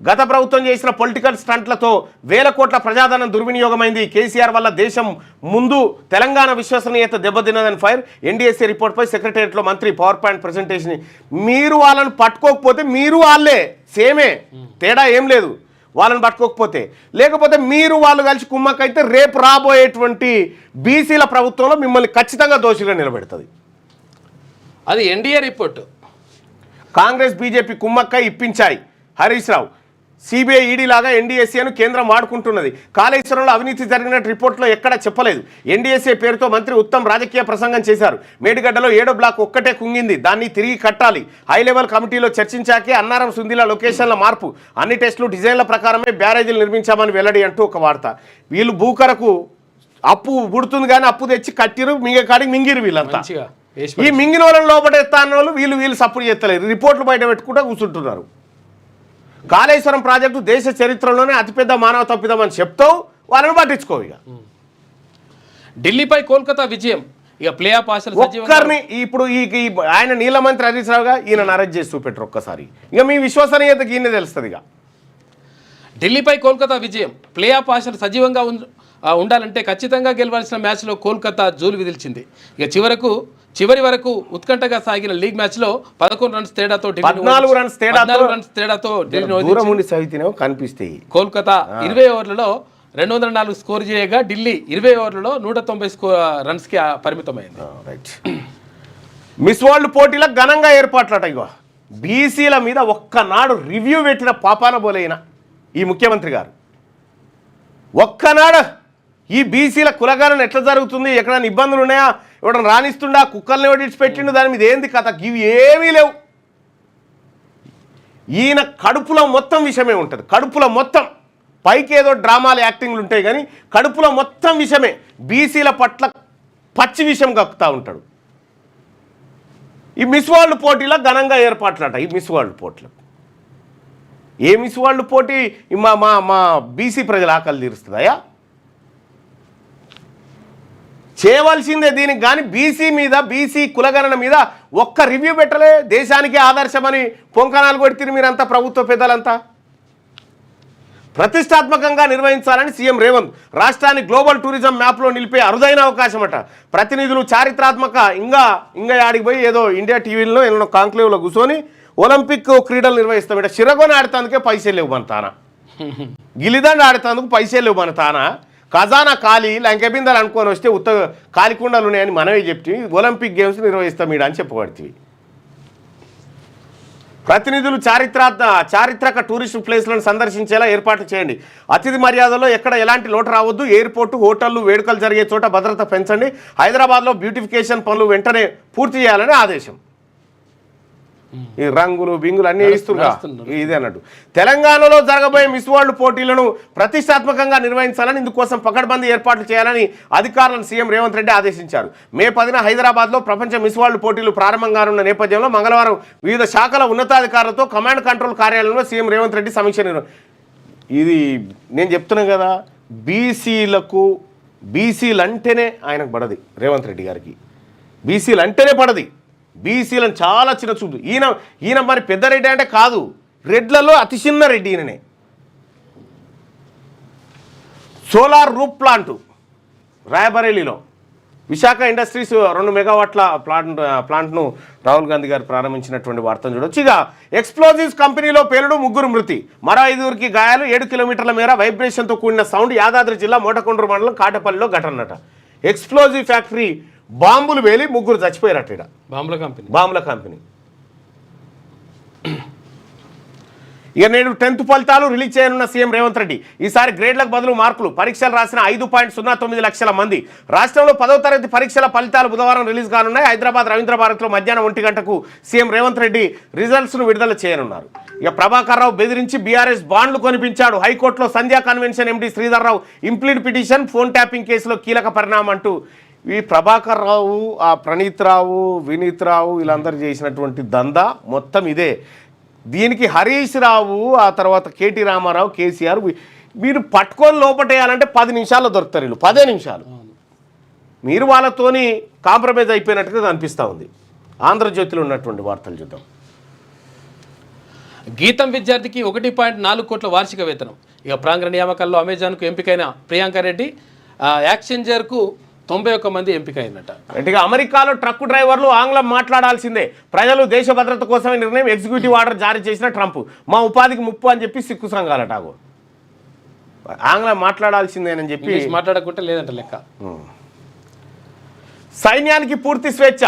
గత ప్రభుత్వం చేసిన పొలిటికల్ స్టంట్లతో వేల కోట్ల ప్రజాధనం దుర్వినియోగమైంది. కేసీఆర్ వల్ల దేశం ముందు తెలంగాణ విశ్వసనీయత దెబ్బతిన్నదని ఫైర్. ఎన్డీఎస్ఏ రిపోర్ట్పై సెక్రటేరియట్లో మంత్రి పవర్ పాయింట్ ప్రజెంటేషన్. మీరు వాళ్ళని పట్టుకోకపోతే మీరు వాళ్ళే, సేమే, తేడా ఏం లేదు. వాళ్ళని పట్టుకోకపోతే, లేకపోతే మీరు వాళ్ళు కలిసి కుమ్మకైతే రేపు రాబోయేటువంటి బీసీల ప్రభుత్వంలో మిమ్మల్ని ఖచ్చితంగా దోషిగా నిలబెడుతుంది. అది ఎన్డీఏ రిపోర్టు. కాంగ్రెస్, బీజేపీ కుమ్మక్కై ఇప్పించాయి. హరీష్ రావు, సిబిఐ, ఈడీ లాగా ఎన్డీఎస్ఏను కేంద్రం వాడుకుంటున్నది. కాళేశ్వరంలో అవినీతి జరిగినట్టు రిపోర్ట్లో ఎక్కడా చెప్పలేదు. ఎన్డీఎస్ఏ పేరుతో మంత్రి ఉత్తమ్ రాజకీయ ప్రసంగం చేశారు. మేడిగడ్డలో 7వ బ్లాక్ ఒక్కటే కుంగింది, దాన్ని తిరిగి కట్టాలి. హై లెవెల్ కమిటీలో చర్చించాకే అన్నారం, సుందిల లొకేషన్ల మార్పు. అన్ని టెస్టులు, డిజైన్ల ప్రకారమే బ్యారేజీలు నిర్మించామని వెల్లడి అంటూ ఒక వార్త. వీళ్ళు భూకరకు అప్పు పుడుతుంది కానీ అప్పు తెచ్చి కట్టిరు, మింగకాడికి మింగిరు. వీళ్ళంతా ఈ మింగిన వాళ్ళని లోపడేస్తా అన్న వాళ్ళు వీళ్ళు సపోర్ట్ చేస్తలేరు. రిపోర్ట్లు బయట పెట్టుకుంటూ కూర్చుంటున్నారు. కాళేశ్వరం ప్రాజెక్టు దేశ చరిత్రలోనే అతిపెద్ద మానవ తప్పిదమని చెప్తావు, వాళ్ళని పట్టించుకోవు. ఇక ఢిల్లీపై కోల్కతా విజయం, ఇక ప్లే ఆఫ్ ఆశలు. ఒక్కరిని ఇప్పుడు ఈ ఆయన నీళ్ళ మంత్రి హరీష్ రావుగా ఈయన అరెస్ట్ చేసి చూపెట్టరు ఒక్కసారి. ఇక మీ విశ్వసనీయతకి ఈయన తెలుస్తుంది. ఇక ఢిల్లీపై కోల్కతా విజయం, ప్లే ఆఫ్ ఆశలు సజీవంగా ఉండాలంటే ఖచ్చితంగా గెలవాల్సిన మ్యాచ్లో కోల్కతా జూలు విదిల్చింది. ఇక చివరి వరకు ఉత్కంఠగా సాగిన లీగ్ మ్యాచ్లో 11 రన్స్ తేడాతో 14 రన్స్ తేడాతో కనిపిస్తాయి. కోల్కతా 20 ఓవర్లలో 204 స్కోర్ చేయగా ఢిల్లీ 20 ఓవర్లలో 190 రన్స్కి పరిమితమైంది. మిస్ వరల్డ్ పోటీలకు ఘనంగా ఏర్పాట్లట. ఇగో బీసీల మీద ఒక్కనాడు రివ్యూ పెట్టిన పాపాన బోలైన ఈ ముఖ్యమంత్రి గారు ఒక్కనాడు ఈ బీసీల కులగానం ఎట్లా జరుగుతుంది, ఎక్కడైనా ఇబ్బందులు ఉన్నాయా, ఎవడన్నా రాణిస్తుండా, కుక్కల్ని ఓడిచి పెట్టిండు, దాని మీద ఏంది కథ, ఇవి ఏమీ లేవు. ఈయన కడుపులో మొత్తం విషయమే ఉంటుంది. కడుపులో మొత్తం, పైకి ఏదో డ్రామాలు, యాక్టింగ్లు ఉంటాయి కానీ కడుపులో మొత్తం విషయమే. బీసీల పట్ల పచ్చి విషయం కక్కుతూ ఉంటాడు. ఈ మిస్ వరల్డ్ పోటీలో ఘనంగా ఏర్పాట్లట. ఈ మిస్ వరల్డ్ పోటీలు ఏ మిస్ వరల్డ్ పోటీ మా బీసీ ప్రజల ఆకలి తీరుస్తుందయా? చేయవలసిందే దీనికి. కానీ బీసీ కులగణన మీద ఒక్క రివ్యూ పెట్టలే. దేశానికి ఆదర్శమని పొంకనాలు కొడితే మీరంతా, ప్రభుత్వ పెద్దలంతా. ప్రతిష్టాత్మకంగా నిర్వహించాలని సీఎం రేవంత్ రాష్ట్రాన్ని గ్లోబల్ టూరిజం మ్యాప్లో నిలిపే అరుదైన అవకాశం అట. ప్రతినిధులు చారిత్రాత్మక ఇంకా ఆడికి పోయి ఏదో ఇండియా టీవీలో ఎన్నో కాంక్లేవ్లో కూర్చొని ఒలింపిక్ క్రీడలు నిర్వహిస్తామట. చిరగొని ఆడుతందుకే పైసలు లేవు మన తాన, గిలిదండ ఆడుతందుకు పైసలు లేవు మన తాన. ఖజానా ఖాళీ, లంకెబిందలు అనుకొని వస్తే కాలికుండలు ఉన్నాయని మనమే చెప్తే ఒలింపిక్ గేమ్స్ నిర్వహిస్తాం ఈడ అని చెప్పబడుతుంది. ప్రతినిధులు చారిత్రక టూరిస్ట్ ప్లేస్లను సందర్శించేలా ఏర్పాట్లు చేయండి. అతిథి మర్యాదలో ఎక్కడ ఎలాంటి లోటు రావద్దు. ఎయిర్పోర్టు, హోటళ్లు, వేడుకలు జరిగే చోట భద్రత పెంచండి. హైదరాబాద్లో బ్యూటిఫికేషన్ పనులు వెంటనే పూర్తి చేయాలని ఆదేశం. ఈ రంగులు బింగులు అన్నీ ఇస్తున్నారు. ఇదే అన్నట్టు తెలంగాణలో జరగబోయే మిస్ వరల్డ్ పోటీలను ప్రతిష్టాత్మకంగా నిర్వహించాలని, ఇందుకోసం పకడ్బందీ ఏర్పాట్లు చేయాలని అధికారులను సీఎం రేవంత్ రెడ్డి ఆదేశించారు. మే 10న హైదరాబాద్లో ప్రపంచ మిస్ వరల్డ్ పోటీలు ప్రారంభంగానున్న నేపథ్యంలో మంగళవారం వివిధ శాఖల ఉన్నతాధికారులతో కమాండ్ కంట్రోల్ కార్యాలయంలో సీఎం రేవంత్ రెడ్డి సమీక్ష ఇది నేను చెప్తున్నాను కదా, బీసీలు అంటేనే ఆయనకు పడది. రేవంత్ రెడ్డి గారికి బీసీలు అంటేనే పడది. బీసీలను చాలా చిన్న చూపు. ఈయన మరి పెద్దరెడ్డి అంటే కాదు, రెడ్లలో అతి చిన్న రెడ్డి ఈయననే. సోలార్ రూప్ ప్లాంటు రాయబరేలీలో విశాఖ ఇండస్ట్రీస్ 2 మెగావాట్ల ప్లాంట్ను రాహుల్ గాంధీ గారు ప్రారంభించినటువంటి వార్తను చూడొచ్చు. ఇక ఎక్స్ప్లోజివ్స్ కంపెనీలో పేలుడు 3 మృతి, మరో 5 గాయాలు, 7 కిలోమీటర్ల మేర వైబ్రేషన్తో కూడిన సౌండ్. యాదాద్రి జిల్లా మోటకొండూరు మండలం కాటపల్లిలో ఘటనట. ఎక్స్ప్లోజివ్ ఫ్యాక్టరీ బాంబులు వేలి 3 చచ్చిపోయారట. ఇక్కడ బాంబుల కంపెనీ. ఇక నేడు 10th ఫలితాలు రిలీజ్ చేయనున్న సీఎం రేవంత్ రెడ్డి. ఈసారి గ్రేడ్లకు బదులు మార్కులు. పరీక్షలు రాసిన 5.09 లక్షల మంది. రాష్ట్రంలో 10వ తరగతి పరీక్షల ఫలితాలు బుధవారం రిలీజ్ కానున్నాయి. హైదరాబాద్ రవీంద్ర భారత్లో మధ్యాహ్నం 1 గంటకు సీఎం రేవంత్ రెడ్డి రిజల్ట్స్ను విడుదల చేయనున్నారు. ఇక ప్రభాకర్ రావు బెదిరించి బీఆర్ఎస్ బాండ్లు కొనిపించాడు. హైకోర్టులో సంధ్యా కన్వెన్షన్ ఎండీ శ్రీధర్ రావు ఇంప్లీడ్ పిటిషన్. ఫోన్ ట్యాపింగ్ కేసులో కీలక పరిణామం అంటూ ఈ ప్రభాకర్ రావు, ఆ ప్రణీత్ రావు, వినీత్ రావు వీళ్ళందరూ చేసినటువంటి దందా మొత్తం ఇదే. దీనికి హరీష్ రావు, ఆ తర్వాత కేటీ రామారావు, కేసీఆర్ మీరు పట్టుకొని లోపటేయాలంటే 10 నిమిషాల్లో దొరుకుతారు. వీళ్ళు 10 నిమిషాలు. మీరు వాళ్ళతోని కాంప్రమైజ్ అయిపోయినట్టుగా అనిపిస్తూ ఉంది. ఆంధ్రజ్యోతిలో ఉన్నటువంటి వార్తలు చూద్దాం. గీతం విద్యార్థికి 1.4 కోట్ల వార్షిక వేతనం. ఇక ప్రాంగణ నియామకాల్లో అమెజాన్కు ఎంపికైన ప్రియాంక రెడ్డి, యాక్సెంజర్కు 91 మంది ఎంపిక అయినట్ట. అంటే అమెరికాలో ట్రక్ డ్రైవర్లు ఆంగ్లం మాట్లాడాల్సిందే. ప్రజలు దేశ భద్రత కోసమే నిర్ణయం. ఎగ్జిక్యూటివ్ ఆర్డర్ జారీ చేసిన ట్రంప్. మా ఉపాధికి ముప్పు అని చెప్పి సిక్కు సంఘాలటాగో ఆంగ్లం మాట్లాడాల్సిందేనని చెప్పి మాట్లాడకుంటే లేదంట లెక్క. సైన్యానికి పూర్తి స్వేచ్ఛ.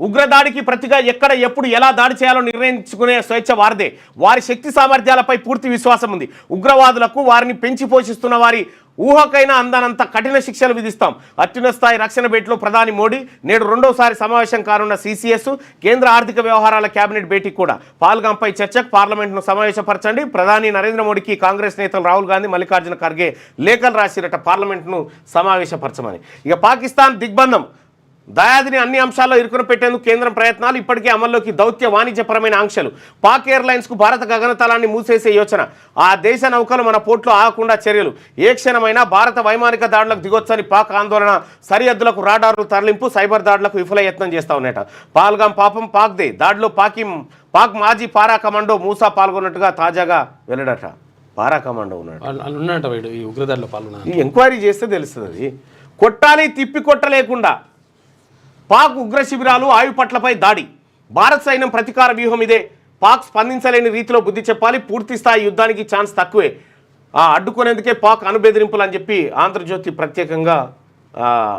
ఉగ్రదాడికి ప్రతిగా ఎక్కడ ఎప్పుడు ఎలా దాడి చేయాలో నిర్ణయించుకునే స్వేచ్ఛ వారిదే. వారి శక్తి సామర్థ్యాలపై పూర్తి విశ్వాసం ఉంది. ఉగ్రవాదులకు వారిని పెంచి పోషిస్తున్న వారి ఊహకైనా అందనంత కఠిన శిక్షలు విధిస్తాం. అత్యున్నత స్థాయి రక్షణ భేటీలో ప్రధాని మోడీ. నేడు 2వసారి సమావేశం కానున్న సిసిఎస్ కేంద్ర ఆర్థిక వ్యవహారాల కేబినెట్ భేటీ కూడా. పాల్గాంపై చర్చకు పార్లమెంట్ను సమావేశపరచండి. ప్రధాని నరేంద్ర మోడీకి కాంగ్రెస్ నేతలు రాహుల్ గాంధీ, మల్లికార్జున ఖర్గే లేఖలు రాసిరట పార్లమెంట్ను సమావేశపరచమని. ఇక పాకిస్తాన్ దిగ్బంధం. దయాదిని అన్ని అంశాల్లో ఇరుకున పెట్టేందుకు కేంద్రం ప్రయత్నాలు. ఇప్పటికే అమల్లోకి దౌత్య వాణిజ్యపరమైన ఆంక్షలు. పాక్ ఎయిర్లైన్స్కు భారత గగనతలాన్ని మూసేసే యోచన. ఆ దేశ నౌకలు మన పోర్టులో ఆగకుండా చర్యలు. ఏ క్షణమైనా భారత వైమానిక దాడులకు దిగొచ్చని పాక్ ఆందోళన. సరిహద్దులకు రాడార్లు తరలింపు. సైబర్ దాడులకు విఫల యత్నం చేస్తా ఉన్నట. పాల్గాం పాపం పాక్దే. దాడిలో పాక్ మాజీ పారా కమాండో మూసా పాల్గొన్నట్టుగా తాజాగా వెల్లడట. పారా కమాండో ఉన్నాడు ఈ ఉగ్రదాడిలో పాల్గొన్న. ఈ ఎంక్వైరీ చేస్తే తెలుస్తుంది. అది కొట్టాలి తిప్పి కొట్టలేకుండా. పాక్ ఉగ్ర శిబిరాలు, ఆయుపట్లపై దాడి. భారత్ సైన్యం ప్రతీకార వ్యూహం ఇదే. పాక్ స్పందించలేని రీతిలో బుద్ధి చెప్పాలి. పూర్తి స్థాయి యుద్ధానికి ఛాన్స్ తక్కువే. అడ్డుకునేందుకే పాక్ అణుబెదిరింపులు అని చెప్పి ఆంధ్రజ్యోతి ప్రత్యేకంగా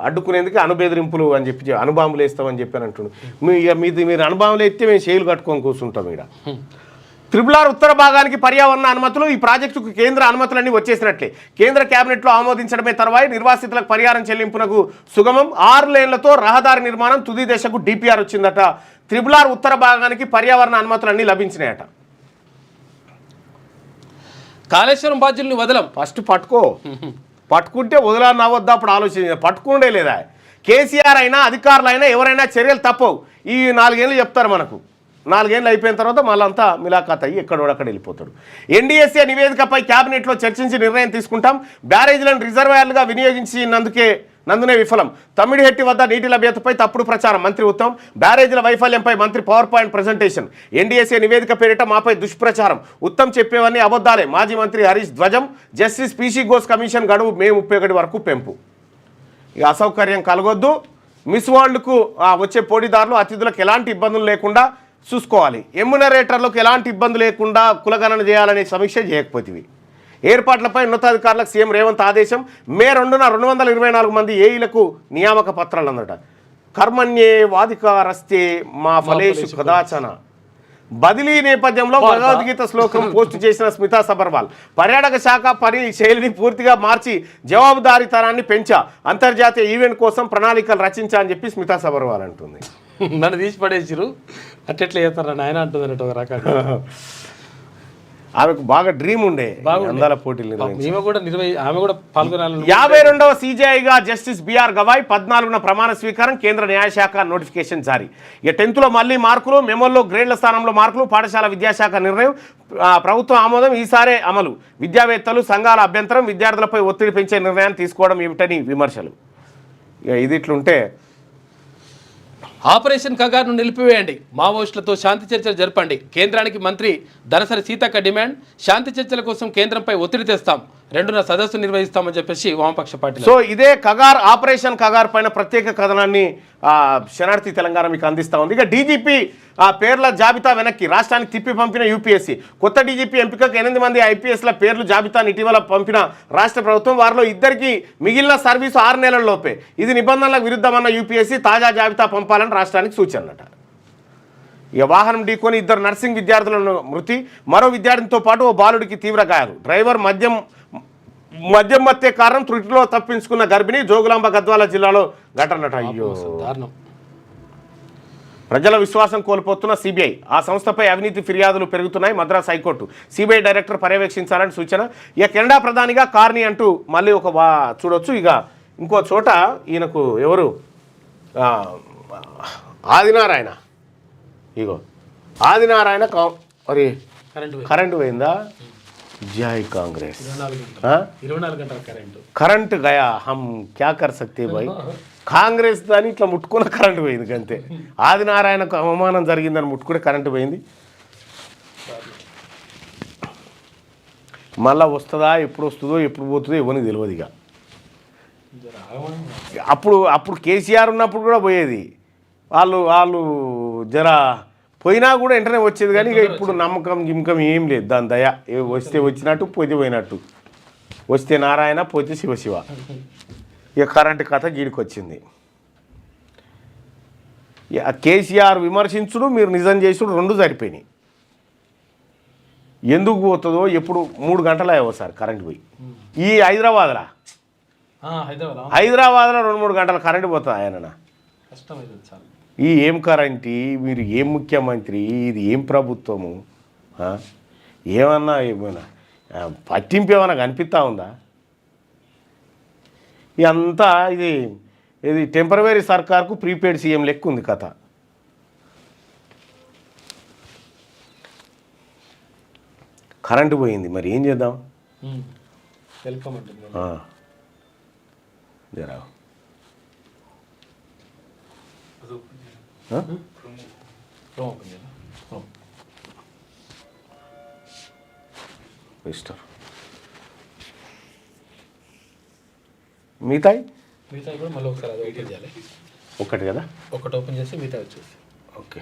అడ్డుకునేందుకే అణుబెదిరింపులు అని చెప్పి అణుబాంబులు వేస్తామని చెప్పి అని అంటున్నాడు. మీరు అణుబాంబులు ఎత్తే మేము షేలు కట్టుకొని కూర్చుంటాం. ఇక్కడ త్రిపులార్ ఉత్తర భాగానికి పర్యావరణ అనుమతులు. ఈ ప్రాజెక్టుకు కేంద్ర అనుమతులన్నీ వచ్చేసినట్లే. కేంద్ర కేబినెట్లో ఆమోదించడమే తర్వాయి నిర్వాసితులకు పరిహారం చెల్లింపునకు సుగమం. 6 లేన్లతో రహదారి నిర్మాణం తుది దశకు డిపిఆర్ వచ్చిందట. త్రిపులార్ ఉత్తర భాగానికి పర్యావరణ అనుమతులన్నీ లభించినాయట. కాళేశ్వరం బాధ్యుల్ని వదలం. ఫస్ట్ పట్టుకుంటే వదలని అవ్వద్దు. అప్పుడు ఆలోచన పట్టుకుండే లేదా. కేసీఆర్ అయినా అధికారులైనా ఎవరైనా చర్యలు తప్పవు. ఈ 4 ఏళ్ళు చెప్తారు మనకు. 4 ఏళ్ళు అయిపోయిన తర్వాత మళ్ళంతా మిలాఖాత్ అయ్యి ఎక్కడోడక్కడ వెళ్ళిపోతాడు. ఎన్డీఎస్ఏ నివేదికపై క్యాబినెట్లో చర్చించి నిర్ణయం తీసుకుంటాం. బ్యారేజీలను రిజర్వాయర్లుగా వినియోగించినందునే విఫలం. తమ్మిడిహెట్టి వద్ద నీటి లభ్యతపై తప్పుడు ప్రచారం. మంత్రి ఉత్తమ్. బ్యారేజీల వైఫల్యంపై మంత్రి పవర్ పాయింట్ ప్రజెంటేషన్. ఎన్డీఎస్ఏ నివేదిక పేరిట మాపై దుష్ప్రచారం. ఉత్తమ్ చెప్పేవన్నీ అబద్ధాలే. మాజీ మంత్రి హరీష్ ధ్వజం. జస్టిస్ పీసీ ఘోష్ కమిషన్ గడువు మే 31 వరకు పెంపు. ఇక అసౌకర్యం కలగొద్దు. మిస్ వరల్డ్కు వచ్చే పోటీదారులు అతిథులకు ఎలాంటి ఇబ్బందులు లేకుండా చూసుకోవాలి. ఎమ్యునరేటర్లకు ఎలాంటి ఇబ్బంది లేకుండా కులగణన చేయాలనే సమీక్ష చేయకపోతే. ఏర్పాట్లపై ఉన్నతాధికారులకు సీఎం రేవంత్ ఆదేశం. మే 2న 224 మంది ఏఈలకు నియామక పత్రాలు అందట. కర్మణ్యే వాధికారస్తే మా ఫలేషు కదాచన. బదిలీ నేపథ్యంలో భగవద్గీత శ్లోకం పోస్టు చేసిన స్మితా సబర్వాల్. పర్యాటక శాఖ పని శైలిని పూర్తిగా మార్చి జవాబుదారీతనాన్ని పెంచా. అంతర్జాతీయ ఈవెంట్ కోసం ప్రణాళికలు రచించా అని చెప్పి స్మితా సబర్వాల్ అంటుంది. నన్ను తీసి పడేసిరు అట్టెట్లా చేస్తారా నాయన అంటుంది అన్నట్టు ఒక రకంగా. ఆమెకు బాగా డ్రీమ్ ఉండే అందాల పోటీలు. ఆమె కూడా పాల్గొనాలి. 52వ సీజేఐగా జస్టిస్ బిఆర్ గవాయ్. 14న ప్రమాణ స్వీకారం. కేంద్ర న్యాయశాఖ నోటిఫికేషన్ జారీ. ఇక 10th మళ్ళీ మార్కులు. మెమోల్లో గ్రేడ్ల స్థానంలో మార్కులు. పాఠశాల విద్యాశాఖ నిర్ణయం. ప్రభుత్వం ఆమోదం. ఈసారే అమలు. విద్యావేత్తలు సంఘాల అభ్యంతరం. విద్యార్థులపై ఒత్తిడి పెంచే నిర్ణయాన్ని తీసుకోవడం ఏమిటని విమర్శలు. ఇక ఇది ఇట్లుంటే ఆపరేషన్ కగార్ను నిలిపివేయండి, మావోయిస్టులతో శాంతి చర్చలు జరపండి. కేంద్రానికి మంత్రి ధనసరి సీతక్క డిమాండ్. శాంతి చర్చల కోసం కేంద్రంపై ఒత్తిడి తెస్తాం, 2న సదస్సు నిర్వహిస్తామని చెప్పేసి వామపక్ష పార్టీ. సో ఇదే కగార్ ఆపరేషన్ కగార్ పైన ప్రత్యేక కథనాన్ని శనార్థి తెలంగాణ మీకు అందిస్తూ ఉంది. ఇక డీజీపీ పేర్ల జాబితా వెనక్కి రాష్ట్రానికి తిప్పి పంపిన యూపీఎస్సీ. కొత్త డీజీపీ ఎంపికకు 8 మంది ఐపీఎస్ల పేర్లు జాబితాను ఇటీవల పంపిన రాష్ట్ర ప్రభుత్వం. వారిలో 2కి మిగిలిన సర్వీసు 6 నెలల్లోపే. ఇది నిబంధనలకు విరుద్ధమన్న యూపీఎస్సీ తాజా జాబితా పంపాలని రాష్ట్రానికి సూచనట. ఇక వాహనం ఢీకొని 2 నర్సింగ్ విద్యార్థులను మృతి, మరో విద్యార్థినితో పాటు ఓ బాలుడికి తీవ్ర గాయాలు. డ్రైవర్ మద్యం మత్తే కారణం, త్రుటిలో తప్పించుకున్న గర్భిణి. జోగులాంబ గద్వాల జిల్లాలో ఘటనట. అయ్యో దారుణం. ప్రజల విశ్వాసం కోల్పోతున్న సిబిఐ. ఆ సంస్థపై అవినీతి ఫిర్యాదులు పెరుగుతున్నాయి. మద్రాస్ హైకోర్టు సిబిఐ డైరెక్టర్ పర్యవేక్షించాలని సూచన. ఇక కెనడా ప్రధానిగా కార్ని అంటూ మళ్ళీ ఒక చూడొచ్చు. ఇక ఇంకో చోట ఈయనకు ఎవరు ఆదినారాయణ, ఇగో ఆదినారాయణ మరి కరెంటు పోయిందా? జై కాంగ్రెస్. 24 గంటల కరెంట్ గయా, హమ్ క్యా కర్ సక్తే భాయ్. కాంగ్రెస్ దాన్ని ఇట్లా ముట్టుకున్న కరెంటు పోయింది అంతే. ఆదినారాయణకు అవమానం జరిగిందని ముట్టుకుంటే కరెంటు పోయింది. మళ్ళా వస్తుందా, ఎప్పుడు వస్తుందో ఎప్పుడు పోతుందో ఇవ్వని తెలియదు. ఇక అప్పుడు కేసీఆర్ ఉన్నప్పుడు కూడా పోయేది. వాళ్ళు జర పోయినా కూడా వెంటనే వచ్చేది. కానీ ఇక ఇప్పుడు నమ్మకం గిమ్మకం ఏం లేదు. దాని దయ వస్తే వచ్చినట్టు పోతే పోయినట్టు. వస్తే నారాయణ, పోతే శివశివ. ఇక కరెంటు కథ గీడికి వచ్చింది. కేసీఆర్ విమర్శించుడు, మీరు నిజం చేసుడు 2 సరిపోయినాయి. ఎందుకు పోతుందో ఎప్పుడు 3 గంటలు అయ్యో సార్ కరెంటు పోయి. ఈ హైదరాబాద్లో 2-3 గంటల కరెంటు పోతుంది. ఆయన ఈ ఏం కరెంటు, మీరు ఏం ముఖ్యమంత్రి, ఇది ఏం ప్రభుత్వము, ఏమన్నా పట్టింపు ఏమన్నా కనిపిస్తూ ఉందా? ఇదంతా ఇది టెంపరవరీ సర్కార్కు ప్రీపెయిడ్ సీఎం లెక్క ఉంది కథ. కరెంటు పోయింది, మరి ఏం చేద్దాం? జరా మిగతాయి కూడా మళ్ళీ ఒకసారి అది ఓపెన్ చేయాలి. ఒకటి కదా, ఒకటి ఓపెన్ చేసి మిగతా వచ్చేసి. ఓకే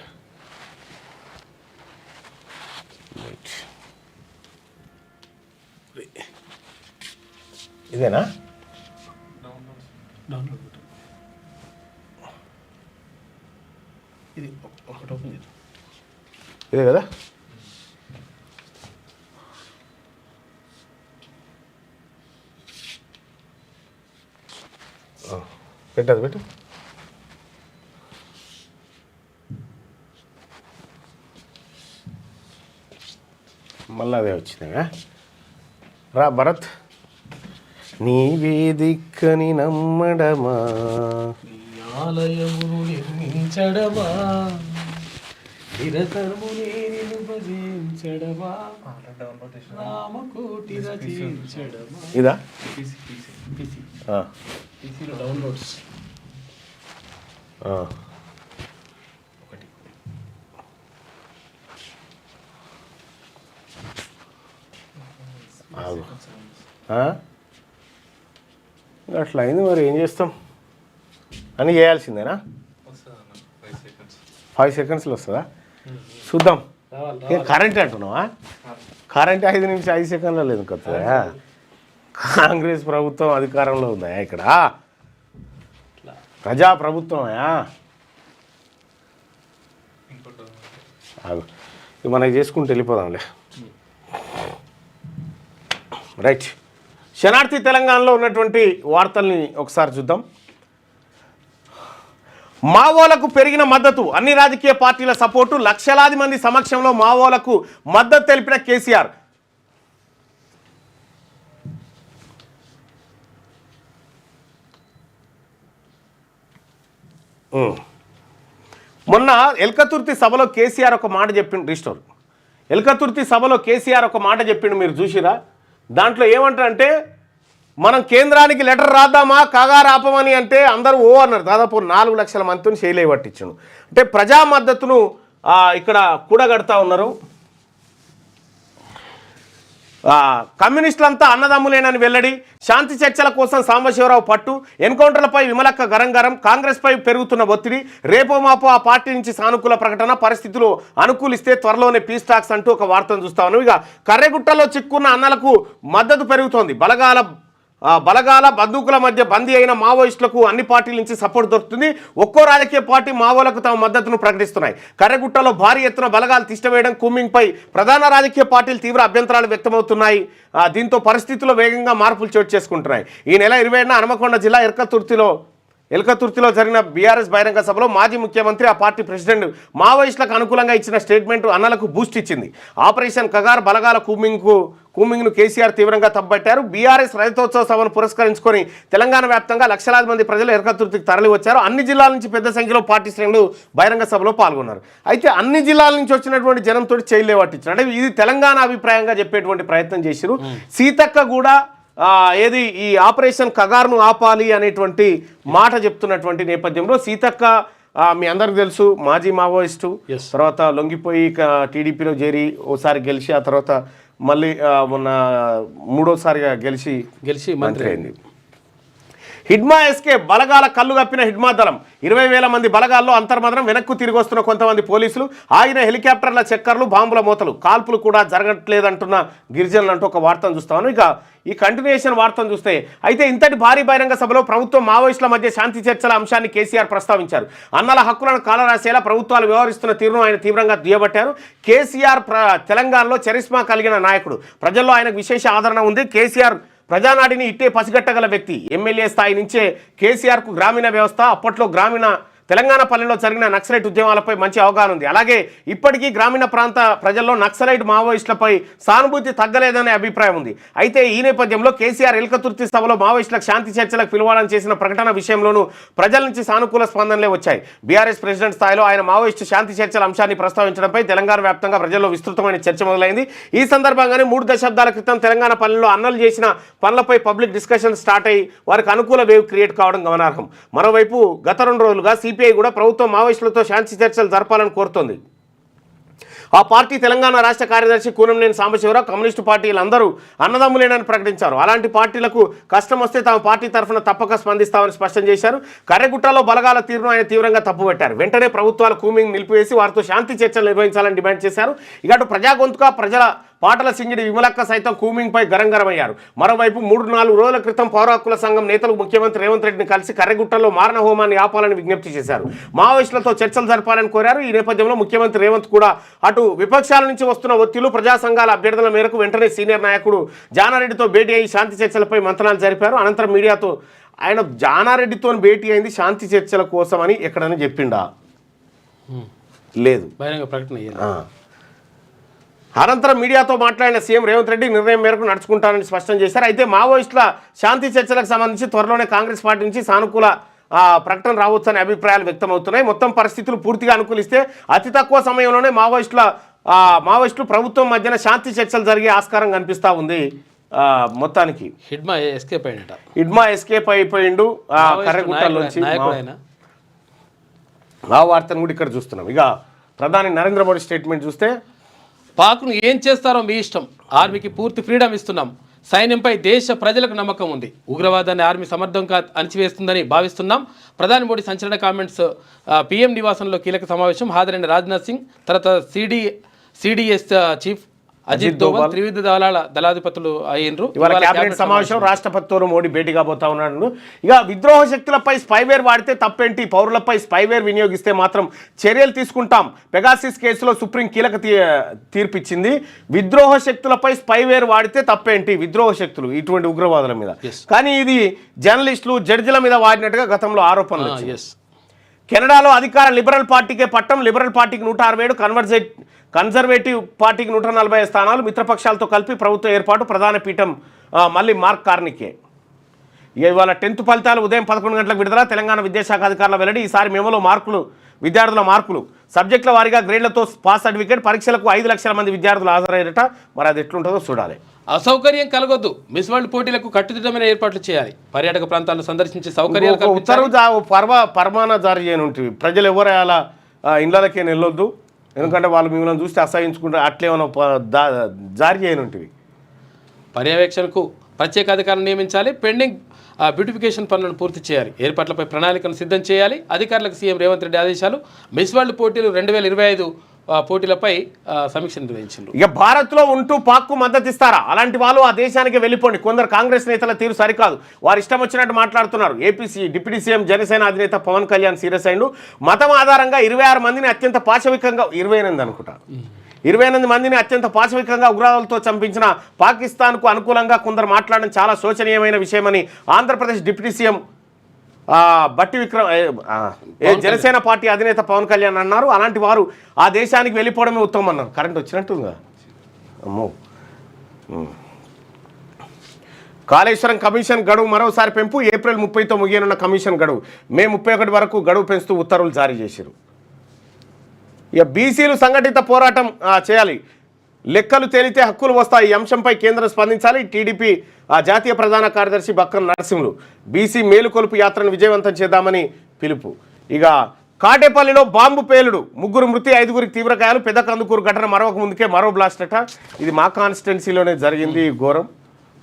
ఇదేనా? డౌన్లోడ్ ఇది ఒకటి ఓపెన్ చేద్దాం. ఇదే కదా. పెట్టదు పెట్టు. మళ్ళీ అదే వచ్చిందా? రా భరత్. నీవే దిక్కని నమ్మడమా, ఆలయమును నిర్మించడమా, నిరతరము నేను భజించడమా, రామకోటి రచించడమా. ఇదా డౌన్లోడ్స్ ఒకటి. అట్లా అయింది, మరి ఏం చేస్తాం అని చేయాల్సిందేనా? 5 సెకండ్స్లో వస్తుందా? చూద్దాం. కరెంట్ అంటున్నావా? కరెంట్ 5 సెకండ్లో లేదు కొత్తదా? కాంగ్రెస్ ప్రభుత్వం అధికారంలో ఉందా ఇక్కడ? ప్రజా ప్రభుత్వమయా? మనకి చేసుకుంటూ వెళ్ళిపోదాంలే. రైట్. శనార్థి తెలంగాణలో ఉన్నటువంటి వార్తల్ని ఒకసారి చూద్దాం. మావోలకు పెరిగిన మద్దతు, అన్ని రాజకీయ పార్టీల సపోర్టు, లక్షలాది మంది సమక్షంలో మావోలకు మద్దతు తెలిపిన కేసీఆర్. మొన్న ఎల్కతుర్తి సభలో కేసీఆర్ ఒక మాట చెప్పిండు. రిస్టోర్ ఎల్కతుర్తి సభలో కేసీఆర్ ఒక మాట చెప్పిండు, మీరు చూసిరా? దాంట్లో ఏమంటారంటే మనం కేంద్రానికి లెటర్ రాద్దామా కాగారు ఆపమని అంటే అందరూ ఓ అన్నారు. దాదాపు 4 లక్షల మందిని శైలే పట్టించను. అంటే ప్రజా మద్దతును ఇక్కడ కూడగడతా ఉన్నారు. కమ్యూనిస్టులంతా అన్నదమ్ములేనని వెల్లడి, శాంతి చర్చల కోసం సాంబశివరావు పట్టు, ఎన్కౌంటర్లపై విమలక్క గరంగరం, కాంగ్రెస్పై పెరుగుతున్న ఒత్తిడి, రేపో మాపో ఆ పార్టీ నుంచి సానుకూల ప్రకటన, పరిస్థితులు అనుకూలిస్తే త్వరలోనే పీస్ టాక్స్ అంటూ ఒక వార్తను చూస్తా ఉన్నాం. ఇక కర్రెగుట్టలో చిక్కున్న అన్నలకు మద్దతు పెరుగుతోంది. బలగాల బందూకుల మధ్య బందీ అయిన మావోయిస్టులకు అన్ని పార్టీల నుంచి సపోర్ట్ దొరుకుతుంది. ఒక్కో రాజకీయ పార్టీ మావోలకు తమ మద్దతును ప్రకటిస్తున్నాయి. కర్రెగుట్టలో భారీ ఎత్తున బలగాలు తిష్టవేయడం, కూంబింగ్పై ప్రధాన రాజకీయ పార్టీలు తీవ్ర అభ్యంతరాలు వ్యక్తమవుతున్నాయి. దీంతో పరిస్థితుల్లో వేగంగా మార్పులు చోటు చేసుకుంటున్నాయి. ఈ నెల 27న హనుమకొండ జిల్లా ఎల్కతుర్తిలో జరిగిన బీఆర్ఎస్ బహిరంగ సభలో మాజీ ముఖ్యమంత్రి, ఆ పార్టీ ప్రెసిడెంట్ మావోయిస్టులకు అనుకూలంగా ఇచ్చిన స్టేట్మెంట్ అన్నలకు బూస్ట్ ఇచ్చింది. ఆపరేషన్ కగార్ బలగాల కూంబింగ్ను కేసీఆర్ తీవ్రంగా తప్పబట్టారు. బీఆర్ఎస్ రజతోత్సవ సభను పురస్కరించుకొని తెలంగాణ వ్యాప్తంగా లక్షలాది మంది ప్రజలు ఎల్కతుర్తికి తరలి వచ్చారు. అన్ని జిల్లాల నుంచి పెద్ద సంఖ్యలో పార్టీ శ్రేణులు బహిరంగ సభలో పాల్గొన్నారు. అయితే అన్ని జిల్లాల నుంచి వచ్చినటువంటి జనంతో చైలే పట్టించారు. అంటే ఇది తెలంగాణ అభిప్రాయంగా చెప్పేటువంటి ప్రయత్నం చేశారు. సీతక్క కూడా ఏది ఈ ఆపరేషన్ కగార్ను ఆపాలి అనేటువంటి మాట చెప్తున్నటువంటి నేపథ్యంలో సీతక్క మీ అందరికి తెలుసు మాజీ మావోయిస్టు, తర్వాత లొంగిపోయి టీడీపీలో చేరి ఓసారి గెలిచి ఆ తర్వాత మళ్ళీ మొన్న మూడోసారిగా గెలిచి మంత్రి అయింది. హిడ్మా ఎస్కే బలగాల కళ్ళు కప్పిన హిడ్మా దళం 20,000 మంది బలగాల్లో అంతర్మదనం, వెనక్కు తిరిగి వస్తున్న కొంతమంది పోలీసులు, ఆగిన హెలికాప్టర్ల చక్కర్లు, బాంబుల మూతలు, కాల్పులు కూడా జరగట్లేదంటున్న గిరిజనులు అంటూ ఒక వార్తను చూస్తాను. ఇక ఈ కంటిన్యూషన్ వార్తను చూస్తే అయితే ఇంతటి భారీ బహిరంగ సభలో ప్రభుత్వం మావోయిస్టుల మధ్య శాంతి చర్చల అంశాన్ని కేసీఆర్ ప్రస్తావించారు. అన్నల హక్కులను కాలరాసేలా ప్రభుత్వాలు వ్యవహరిస్తున్న తీరును ఆయన తీవ్రంగా దుయ్యబట్టారు. కేసీఆర్ తెలంగాణలో చరిస్మా కలిగిన నాయకుడు, ప్రజల్లో ఆయనకు విశేష ఆదరణ ఉంది. కేసీఆర్ ప్రజానాడిని ఇట్టే పసిగట్టగల వ్యక్తి. ఎమ్మెల్యే స్థాయి నుంచే కేసీఆర్కు గ్రామీణ వ్యవస్థ, అప్పట్లో తెలంగాణ పల్లెల్లో జరిగిన నక్సలైట్ ఉద్యమాలపై మంచి అవగాహన ఉంది. అలాగే ఇప్పటికీ గ్రామీణ ప్రాంత ప్రజల్లో నక్సలైట్ మావోయిస్టులపై సానుభూతి తగ్గలేదనే అభిప్రాయం ఉంది. అయితే ఈ నేపథ్యంలో కేసీఆర్ ఎల్కతుర్తి సభలో మావోయిస్టులకు శాంతి చర్చలకు పిలవాలని చేసిన ప్రకటన విషయంలోనూ ప్రజల నుంచి సానుకూల స్పందనలే వచ్చాయి. బీఆర్ఎస్ ప్రెసిడెంట్ స్థాయిలో ఆయన మావోయిస్టు శాంతి చర్చల అంశాన్ని ప్రస్తావించడంపై తెలంగాణ వ్యాప్తంగా ప్రజల్లో విస్తృతమైన చర్చ మొదలైంది. ఈ సందర్భంగానే 3 దశాబ్దాల క్రితం తెలంగాణ పల్లెల్లో అన్నలు చేసిన పనులపై పబ్లిక్ డిస్కషన్ స్టార్ట్ అయ్యి వారికి అనుకూల వేవ్ క్రియేట్ కావడం గమనార్హం. మరోవైపు గత 2 రోజులుగా సిపిఐ కూడా ప్రభుత్వం మావోయిస్టులతో శాంతి చర్చలు జరపాలని కోరుతోంది. ఆ పార్టీ తెలంగాణ రాష్ట్ర కార్యదర్శి కూనంనేని సాంబశివరావు కమ్యూనిస్టు పార్టీలందరూ అన్నదమ్ములేనని ప్రకటించారు. అలాంటి పార్టీలకు కష్టం వస్తే తమ పార్టీ తరఫున తప్పక స్పందిస్తామని స్పష్టం చేశారు. కర్రెగుట్టలో బలగాల తీరును ఆయన తీవ్రంగా తప్పుపట్టారు. వెంటనే ప్రభుత్వాలు కూంబింగ్ నిలిపివేసి వారితో శాంతి చర్చలు నిర్వహించాలని డిమాండ్ చేశారు. ఇక ప్రజా గొంతుక ప్రజల పాటల సింగిడి విమలక్క సైతం కూంబింగ్పై గరంగరమయ్యారు. మరోవైపు 3-4 రోజుల క్రితం పౌర హక్కుల సంఘం నేతలు ముఖ్యమంత్రి రేవంత్ రెడ్డిని కలిసి కర్రెగుట్టలో మారణ హోమాన్ని ఆపాలని విజ్ఞప్తి చేశారు. మావోయిస్టులతో చర్చలు జరపాలని కోరారు. ఈ నేపథ్యంలో ముఖ్యమంత్రి రేవంత్ కూడా అటు విపక్షాల నుంచి వస్తున్న ఒత్తిళ్లు, ప్రజా సంఘాల అభ్యర్థుల మేరకు వెంటనే సీనియర్ నాయకుడు జానారెడ్డితో భేటీ అయ్యి శాంతి చర్చలపై మంతనాలు జరిపారు. అనంతరం మీడియాతో ఆయన జానారెడ్డితో భేటీ అయింది శాంతి చర్చల కోసం అని ఎక్కడైనా చెప్పిండా? లేదు. అనంతరం మీడియాతో మాట్లాడిన సీఎం రేవంత్ రెడ్డి నిర్ణయం మేరకు నడుచుకుంటానని స్పష్టం చేశారు. అయితే మావోయిస్టుల శాంతి చర్చలకు సంబంధించి త్వరలోనే కాంగ్రెస్ పార్టీ నుంచి సానుకూల ప్రకటన రావచ్చనే అభిప్రాయాలు వ్యక్తమవుతున్నాయి. మొత్తం పరిస్థితులు పూర్తిగా అనుకూలిస్తే అతి తక్కువ సమయంలోనే మావోయిస్టులు ప్రభుత్వం మధ్యన శాంతి చర్చలు జరిగే ఆస్కారం కనిపిస్తూ ఉంది. మొత్తానికి హిడ్మా ఎస్కేప్ అయిపోయిండు కర్రెగుట్టలోంచి. ఆ వార్తను కూడా ఇక్కడ చూస్తున్నాం. ఇక ప్రధాని నరేంద్ర మోడీ స్టేట్మెంట్ చూస్తే, పాక్ను ఏం చేస్తారో మీ ఇష్టం, ఆర్మీకి పూర్తి ఫ్రీడమ్ ఇస్తున్నాం, సైన్యంపై దేశ ప్రజలకు నమ్మకం ఉంది, ఉగ్రవాదాన్ని ఆర్మీ సమర్థంగా అణిచివేస్తుందని భావిస్తున్నాం. ప్రధాని మోడీ సంచలన కామెంట్స్. పీఎం నివాసంలో కీలక సమావేశం, హాజరైన రాజ్నాథ్ సింగ్, తర్వాత సిడిఎస్ చీఫ్ అజిత్ దోవల్, త్రివిధ దళాధిపతులు అయినరు. ఇవాళ కేబినెట్ సమావేశం, రాష్ట్రపతితో మోడీ భేటీ కాబోతా ఉన్నాడు. ఇక విద్రోహ శక్తులపై స్పైవేర్ వాడితే తప్పేంటి, పౌరులపై స్పైవేర్ వినియోగిస్తే మాత్రం చర్యలు తీసుకుంటాం. పెగాసిస్ కేసులో సుప్రీం కీలక తీర్పిచ్చింది. విద్రోహ శక్తులపై స్పైవేర్ వాడితే తప్పేంటి, విద్రోహ శక్తులు ఇటువంటి ఉగ్రవాదుల మీద, కానీ ఇది జర్నలిస్టులు జడ్జిల మీద వాడినట్టుగా గతంలో ఆరోపణలు. కెనడాలో అధికార లిబరల్ పార్టీకే పట్టం, లిబరల్ పార్టీకి 167, కన్జర్వేటివ్ పార్టీకి 140 స్థానాలు, మిత్రపక్షాలతో కలిపి ప్రభుత్వ ఏర్పాటు, ప్రధాన పీఠం మళ్ళీ మార్క్ కార్నికే. ఇవాళ 10th ఫలితాలు ఉదయం 11 గంటలకు విడుదల, తెలంగాణ విద్యాశాఖ అధికారుల వెల్లడి. ఈసారి మెమోలో విద్యార్థుల మార్కులు సబ్జెక్టుల వారీగా గ్రేడ్లతో పాస్ సర్టిఫికేట్, పరీక్షలకు 5 లక్షల మంది విద్యార్థులు హాజరయ్యారట. మరి అది ఎట్లుంటుందో చూడాలి. అసౌకర్యం కలగొద్దు, మిస్ వరల్డ్ పోటీలకు కట్టుదిట్టమైన ఏర్పాట్లు చేయాలి, పర్యాటక ప్రాంతాలను సందర్శించి సౌకర్యాలు కల్పించాలి. ఉత్తర్వు పరమాన జారీ చేయనుంటివి. ప్రజలు ఎవరు అలా ఇళ్ళకే వెళ్ళొద్దు, ఎందుకంటే వాళ్ళు మిమ్మల్ని చూస్తే అసహించుకుంటే అట్లేమన్నా జారీ చేయనుంటివి. పర్యవేక్షణకు ప్రత్యేక అధికారులను నియమించాలి, పెండింగ్ బ్యూటిఫికేషన్ పనులను పూర్తి చేయాలి, ఏర్పాట్లపై ప్రణాళికను సిద్ధం చేయాలి. అధికారులకు సీఎం రేవంత్ రెడ్డి ఆదేశాలు. మిస్ వరల్డ్ పోటీలు 2025 పోటీలపై సమీక్ష నిర్వహించారు. ఇక భారత్లో ఉంటూ పాక్కు మద్దతు ఇస్తారా? అలాంటి వాళ్ళు ఆ దేశానికి వెళ్ళిపోండి. కొందరు కాంగ్రెస్ నేతల తీరు సరికాదు, వారు ఇష్టం వచ్చినట్టు మాట్లాడుతున్నారు. ఏపీసీ డిప్యూటీ సీఎం జనసేన అధినేత పవన్ కళ్యాణ్ సీరియస్ అయిండు. మతం ఆధారంగా 26 మందిని అత్యంత పాశవికంగా 28 అనుకుంటా 28 మందిని అత్యంత పాశవికంగా ఉగ్రవాదులతో చంపించిన పాకిస్తాన్కు అనుకూలంగా కొందరు మాట్లాడడం చాలా శోచనీయమైన విషయమని ఆంధ్రప్రదేశ్ డిప్యూటీ సీఎం బట్టి విక్రమ్ జనసేన పార్టీ అధినేత పవన్ కళ్యాణ్ అన్నారు. అలాంటి వారు ఆ దేశానికి వెళ్ళిపోవడమే ఉత్తమం అన్నారు. కరెంట్ వచ్చినట్టుందా? అమ్మో. కాళేశ్వరం కమిషన్ గడువు మరోసారి పెంపు. ఏప్రిల్ 30తో ముగియనున్న కమిషన్ గడువు మే 31 వరకు గడువు పెంచుతూ ఉత్తర్వులు జారీ చేశారు. ఇక బీసీలు సంఘటిత పోరాటం చేయాలి, లెక్కలు తేలితే హక్కులు వస్తాయి. ఈ అంశంపై కేంద్రం స్పందించాలి. టీడీపీ జాతీయ ప్రధాన కార్యదర్శి బక్కన నరసింహులు బీసీ మేలుకొలుపు యాత్రను విజయవంతం చేద్దామని పిలుపు. ఇక కాటేపల్లిలో బాంబు పేలుడు, 3 మృతి, 5 తీవ్ర గాయాలు. పెద్ద కందుకూరు ఘటన మరొక ముందుకే మరో బ్లాస్ట్ అట. ఇది మా కాన్స్టిట్యున్సీలోనే జరిగింది ఈ ఘోరం.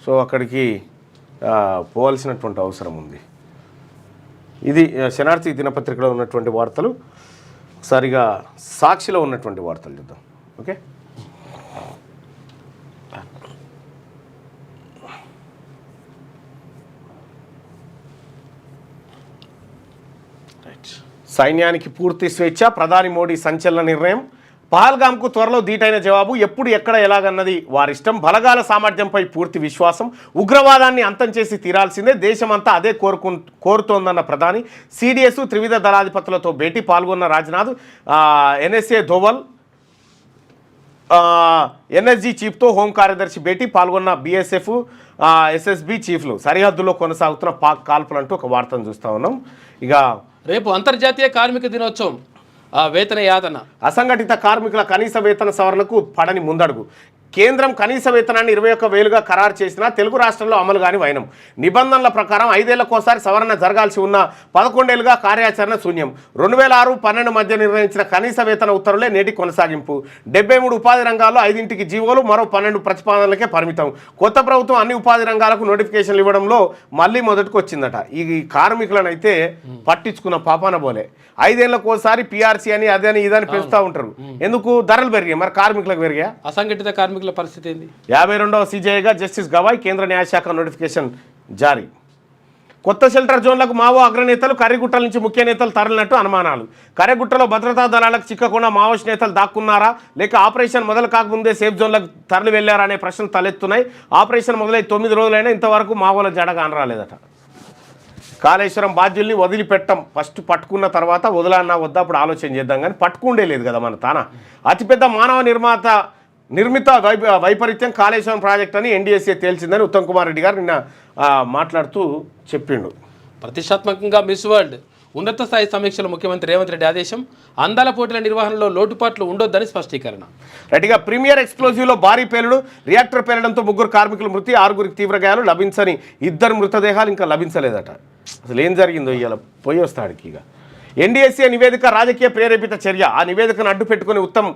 సో అక్కడికి పోవాల్సినటువంటి అవసరం ఉంది. ఇది శనార్థి దినపత్రికలో ఉన్నటువంటి వార్తలు. సరిగా సాక్షిలో ఉన్నటువంటి వార్తలు చూద్దాం. ఓకే, సైన్యానికి పూర్తి స్వేచ్ఛ, ప్రధాని మోడీ సంచలన నిర్ణయం. పహల్గామ్కు త్వరలో ధీటైన జవాబు. ఎప్పుడు ఎక్కడ ఎలాగన్నది వారిష్టం. బలగాల సామర్థ్యంపై పూర్తి విశ్వాసం. ఉగ్రవాదాన్ని అంతం చేసి తీరాల్సిందే, దేశమంతా అదే కోరుతోందన్న ప్రధాని. సిడిఎస్ త్రివిధ దళాధిపతులతో భేటీ, పాల్గొన్న రాజ్నాథ్. ఎన్ఎస్ఏ ధోవల్ ఎన్ఎస్జీ చీఫ్తో హోం కార్యదర్శి భేటీ, పాల్గొన్న బీఎస్ఎఫ్ ఎస్ఎస్బి చీఫ్లు. సరిహద్దులో కొనసాగుతున్న పాక్ కాల్పులంటూ ఒక వార్తను చూస్తూ ఉన్నాం. ఇక రేపు అంతర్జాతీయ కార్మిక దినోత్సవం. వేతన యాతన. అసంఘటిత కార్మికుల కనీస వేతన సవరణకు పడని ముందడుగు. కేంద్రం కనీస వేతనాన్ని 21,000గా ఖరారు చేసినా తెలుగు రాష్ట్రాల్లో అమలు కాని వైనం. నిబంధనల ప్రకారం 5 ఏళ్లకోసారి సవరణ జరగాల్సి ఉన్న 11 ఏళ్లుగా కార్యాచరణ శూన్యం. 2006-12 మధ్య నిర్ణయించిన కనీస వేతన ఉత్తర్వులే నేటి కొనసాగింపు. 73 ఉపాధి రంగాల్లో 5 జీవోలు, మరో 12 ప్రతిపాదనలకే పరిమితం. కొత్త ప్రభుత్వం అన్ని ఉపాధి రంగాలకు నోటిఫికేషన్లు ఇవ్వడంలో మళ్ళీ మొదటికి వచ్చిందట. ఈ కార్మికులను అయితే పట్టించుకున్న పాపాన పోలే. 5 ఏళ్లకోసారి పిఆర్సీ అని అదని ఇదని పెంచుతూ ఉంటారు. ఎందుకు? ధరలు పెరిగాయి, మరి కార్మికులకు పెరిగా. అసంఘటిత కార్మికుల పరిస్థితి ఏంది? 52వ సీజేఐగా జస్టిస్ గవాయ్. కేంద్ర న్యాయశాఖ నోటిఫికేషన్ జారీ. కొత్త షెల్టర్ జోన్లకు మావో అగ్రనేతలు, కర్రిగుట్టల నుంచి ముఖ్య నేతలు తరలినట్టు అనుమానాలు. కర్రిగుట్టలో భద్రతా దళాలకు చిక్కకుండా మావోయిస్ట్ నేతలు దాక్కున్నారా, లేక ఆపరేషన్ మొదలు కాకముందే సేఫ్ జోన్లకు తరలి వెళ్లారా అనే ప్రశ్నలు తలెత్తున్నాయి. ఆపరేషన్ మొదలై 9 రోజులైనా ఇంతవరకు మావోల జడగా అనరాలేదట. కాళేశ్వరం బాధ్యుల్ని వదిలిపెట్టం, ఫస్ట్ పట్టుకున్న తర్వాత వదలన్నా వద్దా అప్పుడు ఆలోచన చేద్దాం, కానీ పట్టుకుండే లేదు కదా మన తాన. అతిపెద్ద మానవ నిర్మిత వైపరీత్యం కాళేశ్వరం ప్రాజెక్ట్ అని ఎన్డీఎస్ఏ తేల్చిందని ఉత్తమ్ కుమార్ రెడ్డి గారు నిన్న మాట్లాడుతూ చెప్పిండు. ప్రతిష్టాత్మకంగా మిస్ వరల్డ్ ఉన్నత స్థాయి సమీక్షలో ముఖ్యమంత్రి రేవంత్ రెడ్డి ఆదేశం. అందాల పోటీల నిర్వహణలో లోటుపాట్లు ఉండొద్దని స్పష్టీకరణ. రైట్గా ప్రీమియర్ ఎక్స్ప్లోజివ్లో భారీ పేలుడు, రియాక్టర్ పేలడంతో 3 కార్మికులు మృతి, 6 తీవ్ర గాయాలు. లభించని 2 మృతదేహాలు ఇంకా లభించలేదట. అసలు ఏం జరిగిందో ఇవాళ పోయి వస్తాడికి. ఇక ఎన్డీఎస్ఏ నివేదిక రాజకీయ ప్రేరేపిత చర్య. ఆ నివేదికను అడ్డు పెట్టుకుని ఉత్తమ్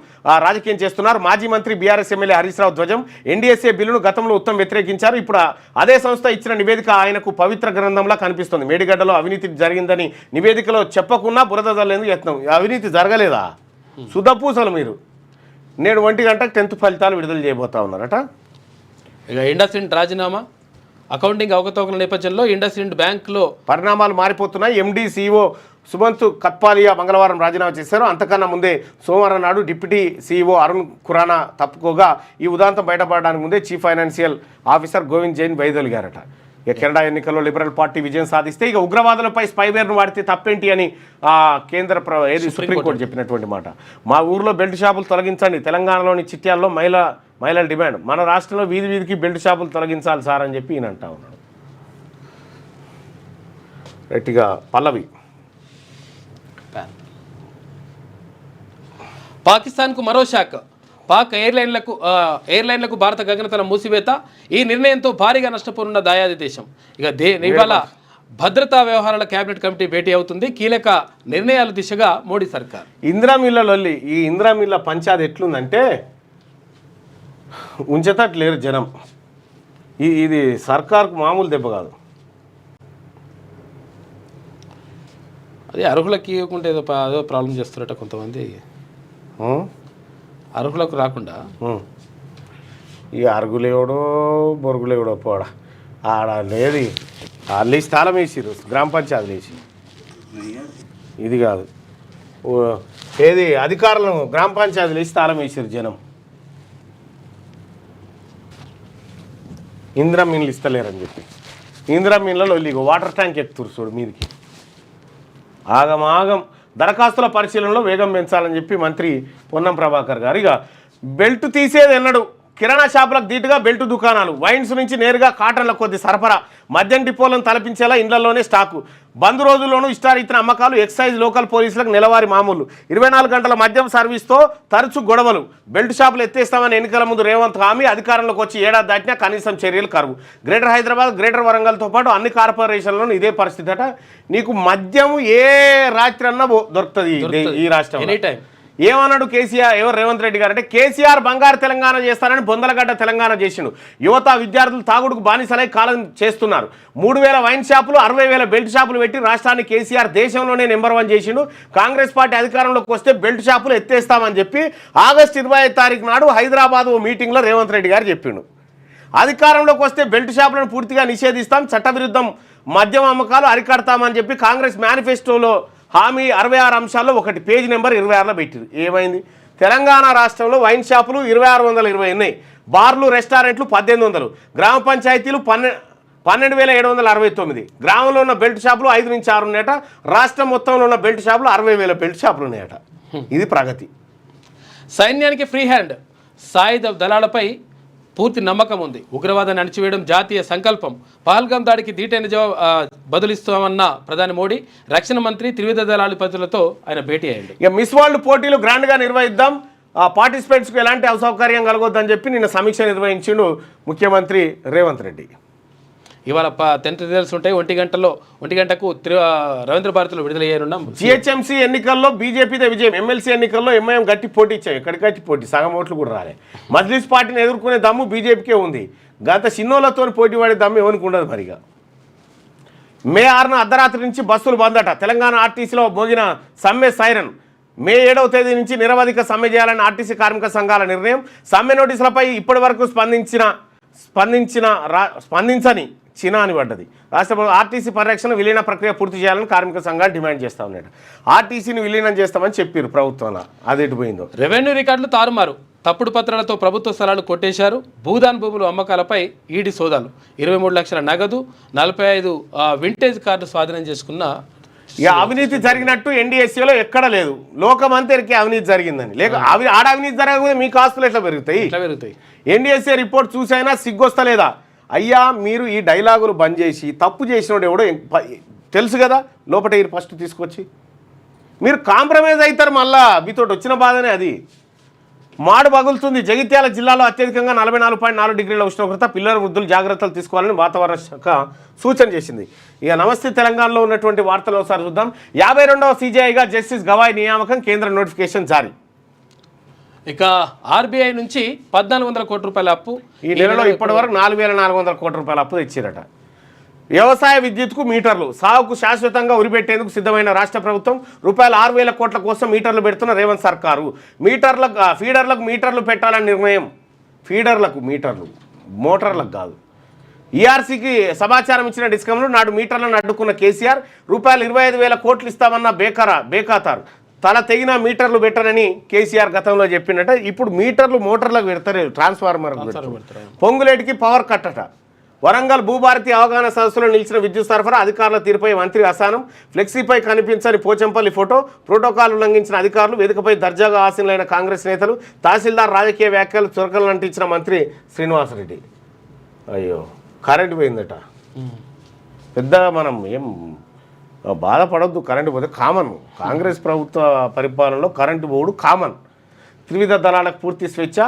రాజకీయం చేస్తున్నారు. మాజీ మంత్రి బీఆర్ఎస్ ఎమ్మెల్యే హరీష్ రావు ధ్వజం. ఎన్డీఎస్ఏ బిల్లును గతంలో ఉత్తమ్ వ్యతిరేకించారు. ఇప్పుడు అదే సంస్థ ఇచ్చిన నివేదిక ఆయనకు పవిత్ర గ్రంథంలా కనిపిస్తుంది. మేడిగడ్డలో అవినీతి జరిగిందని నివేదికలో చెప్పకున్నా బురద జల్లేందుకు యత్నం. అవినీతి జరగలేదా? సుధపూసలు మీరు. నేడు 1 గంటకు 10th ఫలితాలు విడుదల చేయబోతా ఉన్నారట. ఇక ఇండస్ఇండ్ రాజీనామా. అకౌంటింగ్ అవకతవకల నేపథ్యంలో ఇండస్ఇండ్ బ్యాంకులో పరిణామాలు మారిపోతున్నాయి. ఎండీ సీఈఓ సుమంత్ కత్పాలియా మంగళవారం రాజీనామా చేశారు. అంతకన్నా ముందే సోమవారం నాడు డిప్యూటీ సీఈఓ అరుణ్ ఖురానా తప్పుకోగా ఈ ఉదాంతం బయటపడడానికి ముందే chief financial officer Govind Jain వైదొలిగారట. ఇక కెనడా ఎన్నికల్లో లిబరల్ పార్టీ విజయం సాధిస్తే ఇక ఉగ్రవాదులపై స్పైవేర్ను వాడితే తప్పేంటి అని కేంద్ర సుప్రీంకోర్టు చెప్పినటువంటి మాట. మా ఊర్లో బెల్ట్ షాపులు తొలగించండి, తెలంగాణలోని చిట్యాల్లో మహిళల డిమాండ్. మన రాష్ట్రంలో వీధి వీధికి బెల్ట్ షాపులు తొలగించాలి సార్ అని చెప్పి ఈయన అంటా ఉన్నాడు. గట్టిగా పల్లవి. పాకిస్తాన్కు మరో షాక్. పాక్ ఎయిర్లైన్లకు భారత గగనతల మూసివేత. ఈ నిర్ణయంతో భారీగా నష్టపోనున్న దాయాది దేశం. ఇక ఇవాళ భద్రతా వ్యవహారాల కేబినెట్ కమిటీ భేటీ అవుతుంది. కీలక నిర్ణయాల దిశగా మోడీ సర్కార్. ఇందిరా మిల్ల లొల్లి, ఈ ఇందిరా మిల్ల పంచాది ఎట్లుందంటే ఉంచేటట్లేరు జనం. ఇది సర్కార్కు మామూలు దెబ్బ కాదు. అదే అర్హులకి ఇవ్వకుంటే ఏదో ప్రాబ్లం చేస్తున్నట్ట కొంతమంది. అర్హులకు రాకుండా ఈ అరుగులేవడో బొరుగులేవడో పోడా ఆడ లేదు. వాళ్ళు వేసి తాళం వేసిరు, గ్రామ పంచాయతీలు వేసి. ఇది కాదు ఏది అధికారులను గ్రామ పంచాయతీలు వేసి తాళం వేసారు జనం. ఇందిరా మీన్లు ఇస్తలేరని చెప్పి ఇందిరా మీన్లలో ఇగో వాటర్ ట్యాంక్ ఎత్తురు చూడు మీదికి. ఆగమాగం దరఖాస్తుల పరిశీలనలో వేగం పెంచాలని చెప్పి మంత్రి పొన్నం ప్రభాకర్ గారు. ఇక బెల్ట్ తీసేది ఎన్నడు. కిరాణా షాపులకు ధీటుగా బెల్ట్ దుకాణాలు, వైన్స్ నుంచి నేరుగా కాటన్ల కొద్ది సరఫరా, మద్యం డిపోలను తలపించేలా ఇండ్లలోనే స్టాకు. బంద్ రోజుల్లోనూ ఇష్టారీతిన అమ్మకాలు, ఎక్సైజ్ లోకల్ పోలీసులకు నెలవారీ మామూలు. 24 గంటల మద్యం సర్వీస్తో తరచు గొడవలు. బెల్ట్ షాపులు ఎత్తేస్తామని ఎన్నికల ముందు రేవంత్ హామీ. అధికారంలోకి వచ్చి ఏడాది దాటినా కనీసం చర్యలు కరువు. గ్రేటర్ హైదరాబాద్, గ్రేటర్ వరంగల్తో పాటు అన్ని కార్పొరేషన్లోనూ ఇదే పరిస్థితి అట. నీకు మద్యం ఏ రాత్రి అన్నా దొరుకుతుంది ఈ రాష్ట్రం. ఏమన్నాడు కేసీఆర్, ఎవరు రేవంత్ రెడ్డి గారు అంటే, కేసీఆర్ బంగారు తెలంగాణ చేస్తానని బొందలగడ్డ తెలంగాణ చేసిండు. యువత విద్యార్థులు తాగుడుకు బానిసలై కాలం చేస్తున్నారు. 3000 వైన్ షాపులు, 60,000 బెల్ట్ షాపులు పెట్టి రాష్ట్రాన్ని కేసీఆర్ దేశంలోనే నెంబర్ 1 చేసిండు. కాంగ్రెస్ పార్టీ అధికారంలోకి వస్తే బెల్ట్ షాపులు ఎత్తేస్తామని చెప్పి ఆగస్టు 25 తారీఖు నాడు హైదరాబాద్ మీటింగ్లో రేవంత్ రెడ్డి గారు చెప్పిండు. అధికారంలోకి వస్తే బెల్ట్ షాపులను పూర్తిగా నిషేధిస్తాం, చట్టవిరుద్ధం మద్యం అమ్మకాలు అరికడతామని చెప్పి కాంగ్రెస్ మేనిఫెస్టోలో హామీ 66 అంశాల్లో ఒకటి, పేజీ నెంబర్ 26లో పెట్టారు. ఏమైంది? తెలంగాణ రాష్ట్రంలో వైన్ షాపులు 2620 ఉన్నాయి, బార్లు రెస్టారెంట్లు 1800, గ్రామ పంచాయతీలు 12,769, గ్రామంలో ఉన్న బెల్ట్ షాపులు 5 నుంచి 6 ఉన్నాయట. రాష్ట్రం మొత్తంలో ఉన్న బెల్ట్ షాపులు 60,000 బెల్ట్ షాపులు ఉన్నాయట. ఇది ప్రగతి. సైన్యానికి ఫ్రీ హ్యాండ్, సాయుధ దళాలపై పూర్తి నమ్మకం ఉంది. ఉగ్రవాదాన్ని అణచివేయడం జాతీయ సంకల్పం. పహల్గాం దాడికి ధీటైన బదులిస్తామన్న ప్రధాని మోడీ. రక్షణ మంత్రి, త్రివిధ దళాధిపతులతో ఆయన భేటీ అయ్యాడు. ఇక మిస్ వరల్డ్ పోటీలు గ్రాండ్గా నిర్వహిద్దాం, పార్టిసిపెంట్స్కు ఎలాంటి అసౌకర్యం కలగొద్దని చెప్పి నిన్న సమీక్ష నిర్వహించిండు ముఖ్యమంత్రి రేవంత్ రెడ్డి. ఇవాళ 10th రిజల్ట్స్ ఉంటాయి. 1 గంటకు రవీంద్ర భారతిలో విడుదలయ్యారున్నాం. జిహెచ్ఎంసీ ఎన్నికల్లో బీజేపీదే విజయం. ఎమ్మెల్సీ ఎన్నికల్లో ఎంఐఎం గట్టి పోటీ ఇచ్చాయి. ఎక్కడికి గట్టి పోటీ, సగం ఓట్లు కూడా రాలే. మజ్లిస్ పార్టీని ఎదుర్కొనే దమ్ము బీజేపీకే ఉంది. గత చిన్నోళ్లతో పోటీ పడే దమ్ము ఎవరికి ఉండదు. మరిగా మే 6న అర్ధరాత్రి నుంచి బస్సులు బంద్ అట. తెలంగాణ ఆర్టీసీలో మోగిన సమ్మె సైరన్. మే 7వ తేదీ నుంచి నిరవధిక సమ్మె చేయాలని ఆర్టీసీ కార్మిక సంఘాల నిర్ణయం. సమ్మె నోటీసులపై ఇప్పటి వరకు స్పందించని చినా అని పడ్డది. రాష్ట్ర ఆర్టీసీ పరిరక్షణ విలీన ప్రక్రియ పూర్తి చేయాలని కార్మిక సంఘాలు డిమాండ్ చేస్తా ఉన్నాడు. ఆర్టీసీని విలీనం చేస్తామని చెప్పారు ప్రభుత్వంలో, అది ఎటుపోయిందో. రెవెన్యూ రికార్డులు తారుమారు, తప్పుడు పత్రాలతో ప్రభుత్వ స్థలాలు కొట్టేశారు. భూదాన్ భూములు అమ్మకాలపై ఈడీ సోదాలు. 23 లక్షల నగదు, 45 వింటేజ్ కార్డు స్వాధీనం చేసుకున్న. ఇక అవినీతి జరిగినట్టు ఎన్డీఎస్సీలో ఎక్కడ లేదు. లోకమంతరికి అవినీతి జరిగిందని. లేక ఆడ అవినీతి జరగకపోతే మీకు ఆస్తులు ఎట్లా పెరుగుతాయి? ఎన్డీఎస్సీ రిపోర్ట్ చూసైనా సిగ్గొస్తలేదా? అయ్యా, మీరు ఈ డైలాగులు బంద్ చేసి, తప్పు చేసినోడు ఎవడో తెలుసు కదా లోపల ఫస్ట్ తీసుకొచ్చి మీరు కాంప్రమైజ్ అవుతారు. మళ్ళా మీతోటి వచ్చిన బాధనే అది. మాడు పగులుతుంది. జగిత్యాల జిల్లాలో అత్యధికంగా 44.4 డిగ్రీల ఉష్ణోగ్రత. పిల్లల వృద్ధులు జాగ్రత్తలు తీసుకోవాలని వాతావరణ శాఖ సూచన చేసింది. ఇక నమస్తే తెలంగాణలో ఉన్నటువంటి వార్తలు ఒకసారి చూద్దాం. 52వ సీజీఐగా జస్టిస్ గవాయ్ నియామకం, కేంద్ర నోటిఫికేషన్ జారీ. ఇక ఆర్బీఐ నుంచి 1,400 కోట్ల రూపాయల అప్పు. ఈ నెలలో ఇప్పటి వరకు 4,400 కోట్ల రూపాయల అప్పు తెచ్చిరట. వ్యవసాయ విద్యుత్కు మీటర్లు, సాగుకు శాశ్వతంగా ఉరిపెట్టేందుకు సిద్ధమైన రాష్ట్ర ప్రభుత్వం. ₹6,000 కోట్ల కోసం మీటర్లు పెడుతున్న రేవంత్ సర్కారు. ఫీడర్లకు మీటర్లు పెట్టాలని నిర్ణయం. ఫీడర్లకు మీటర్లు, మోటార్లకు కాదు. ఈఆర్సీకి సమాచారం ఇచ్చిన డిస్కంలు నాడు మీటర్లను అడ్డుకున్న కేసీఆర్. ₹25,000 కోట్లు ఇస్తామన్న బేఖాతారు. తల తెగిన మీటర్లు పెట్టనని కేసీఆర్ గతంలో చెప్పినట్ట. ఇప్పుడు మీటర్లు మోటార్లకు పెడతారు, ట్రాన్స్ఫార్మర్. పొంగులేటికి పవర్ కట్టట. వరంగల్ భూభారతి అవగాహన సదస్సులో నిలిచిన విద్యుత్ సరఫరా అధికారుల తీరుపై మంత్రి అసహనం. ఫ్లెక్సీపై కనిపించని పోచంపల్లి ఫోటో. ప్రోటోకాల్ ఉల్లంఘించిన అధికారులు. వేదికపై దర్జాగా ఆసీనులైన కాంగ్రెస్ నేతలు. తహసీల్దార్ రాజకీయ వ్యాఖ్యలు చురకలు అంటించిన మంత్రి శ్రీనివాసరెడ్డి. అయ్యో, కరెంటు పోయిందట. పెద్దగా మనం ఏం బాధపడొద్దు. కరెంటు పోతే కామన్. కాంగ్రెస్ ప్రభుత్వ పరిపాలనలో కరెంటు పోవుడు కామన్. త్రివిధ దళాలకు పూర్తి స్వేచ్ఛ,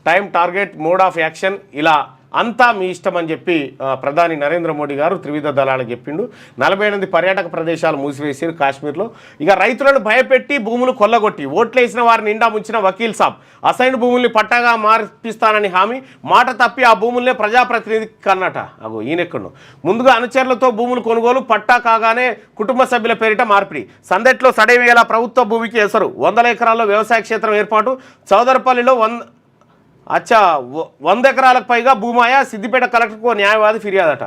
time target, mode of action, ఇలా అంతా మీ ఇష్టం అని చెప్పి ప్రధాని నరేంద్ర మోడీ గారు త్రివిధ దళాలకు చెప్పిండు. 48 పర్యాటక ప్రదేశాలు మూసివేసారు కాశ్మీర్లో. ఇక రైతులను భయపెట్టి భూములు కొల్లగొట్టి ఓట్లేసిన వారిని నిండా ముంచిన వకీల్ సాబ్ అసైన్ భూముల్ని పట్టాగా మార్పిస్తానని హామీ, మాట తప్పి ఆ భూముల్నే ప్రజాప్రతినిధికి కన్నట. అగో ఈయనెక్కడు. ముందుగా అనుచరులతో భూములు కొనుగోలు, పట్టా కాగానే కుటుంబ సభ్యుల పేరిట మార్పిడి. సందెట్లో సడేవేళ ప్రభుత్వ భూమికి ఎసరు, 100 ఎకరాల్లో వ్యవసాయ క్షేత్రం ఏర్పాటు. చౌదరపల్లిలో 100 ఎకరాలకు పైగా భూమాయ. సిద్దిపేట కలెక్టర్కు న్యాయవాది ఫిర్యాదట.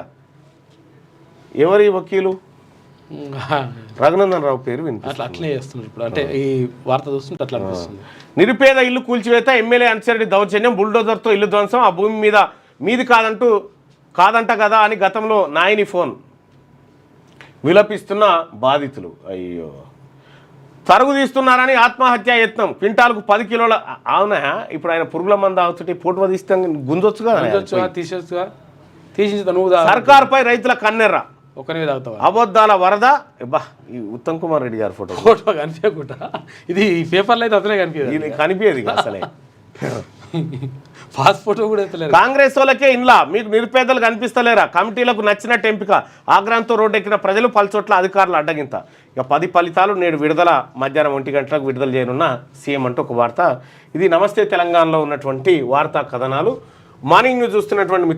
ఎవరి వకీలు? రఘునందన్ రావు పేరు అట్లా అట్లే చేస్తున్నారు ఇప్పుడు. అంటే ఈ వార్త చూస్తుంటే అట్లా అనిపిస్తుంది. నిరుపేద ఇల్లు కూల్చివేత, ఎమ్మెల్యే అన్సరెడ్డి దౌర్జన్యం, బుల్డోజర్తో ఇల్లు ధ్వంసం, ఆ భూమి మీది కాదంట కదా అని గతంలో నాయని ఫోన్. విలపిస్తున్న బాధితులు. అయ్యో, తరుగు తీస్తున్నారని ఆత్మహత్య యత్నం, క్వింటాల్కు 10 కిలోల. అవునా, ఇప్పుడు ఆయన పురుగుల మందు అవుతుంటే ఫోటో తీస్తే గుంజొచ్చుగా, తీసేస్తుగా, తీసేస్తా. నువ్వు సర్కార్పై రైతుల కన్నెర్ర, ఒకరిని తాగుతావా? అబద్ధాల వరద. బా, ఈ ఉత్తమ్ కుమార్ రెడ్డి గారి ఫోటో కనిపించకుండా ఇది ఈ పేపర్లో అయితే అతనే కనిపించేది అసలే. పాస్ ఫోటో కూడా ఎత్తలేరు. కాంగ్రెస్ వాళ్ళకే ఇన్లా, మీకు నిరుపేదలు కనిపిస్తలేరా? కమిటీలకు నచ్చినట్టు ఎంపిక, ఆగ్రహంతో రోడ్డెక్కిన ప్రజలు, పలుచోట్ల అధికారులు అడ్డగింత. ఇక 10 ఫలితాలు నేడు విడుదల, మధ్యాహ్నం 1 గంటలకు విడుదల చేయనున్న సీఎం అంటూ ఒక వార్త. ఇది నమస్తే తెలంగాణలో ఉన్నటువంటి వార్తా కథనాలు. మార్నింగ్ న్యూస్ చూస్తున్నటువంటి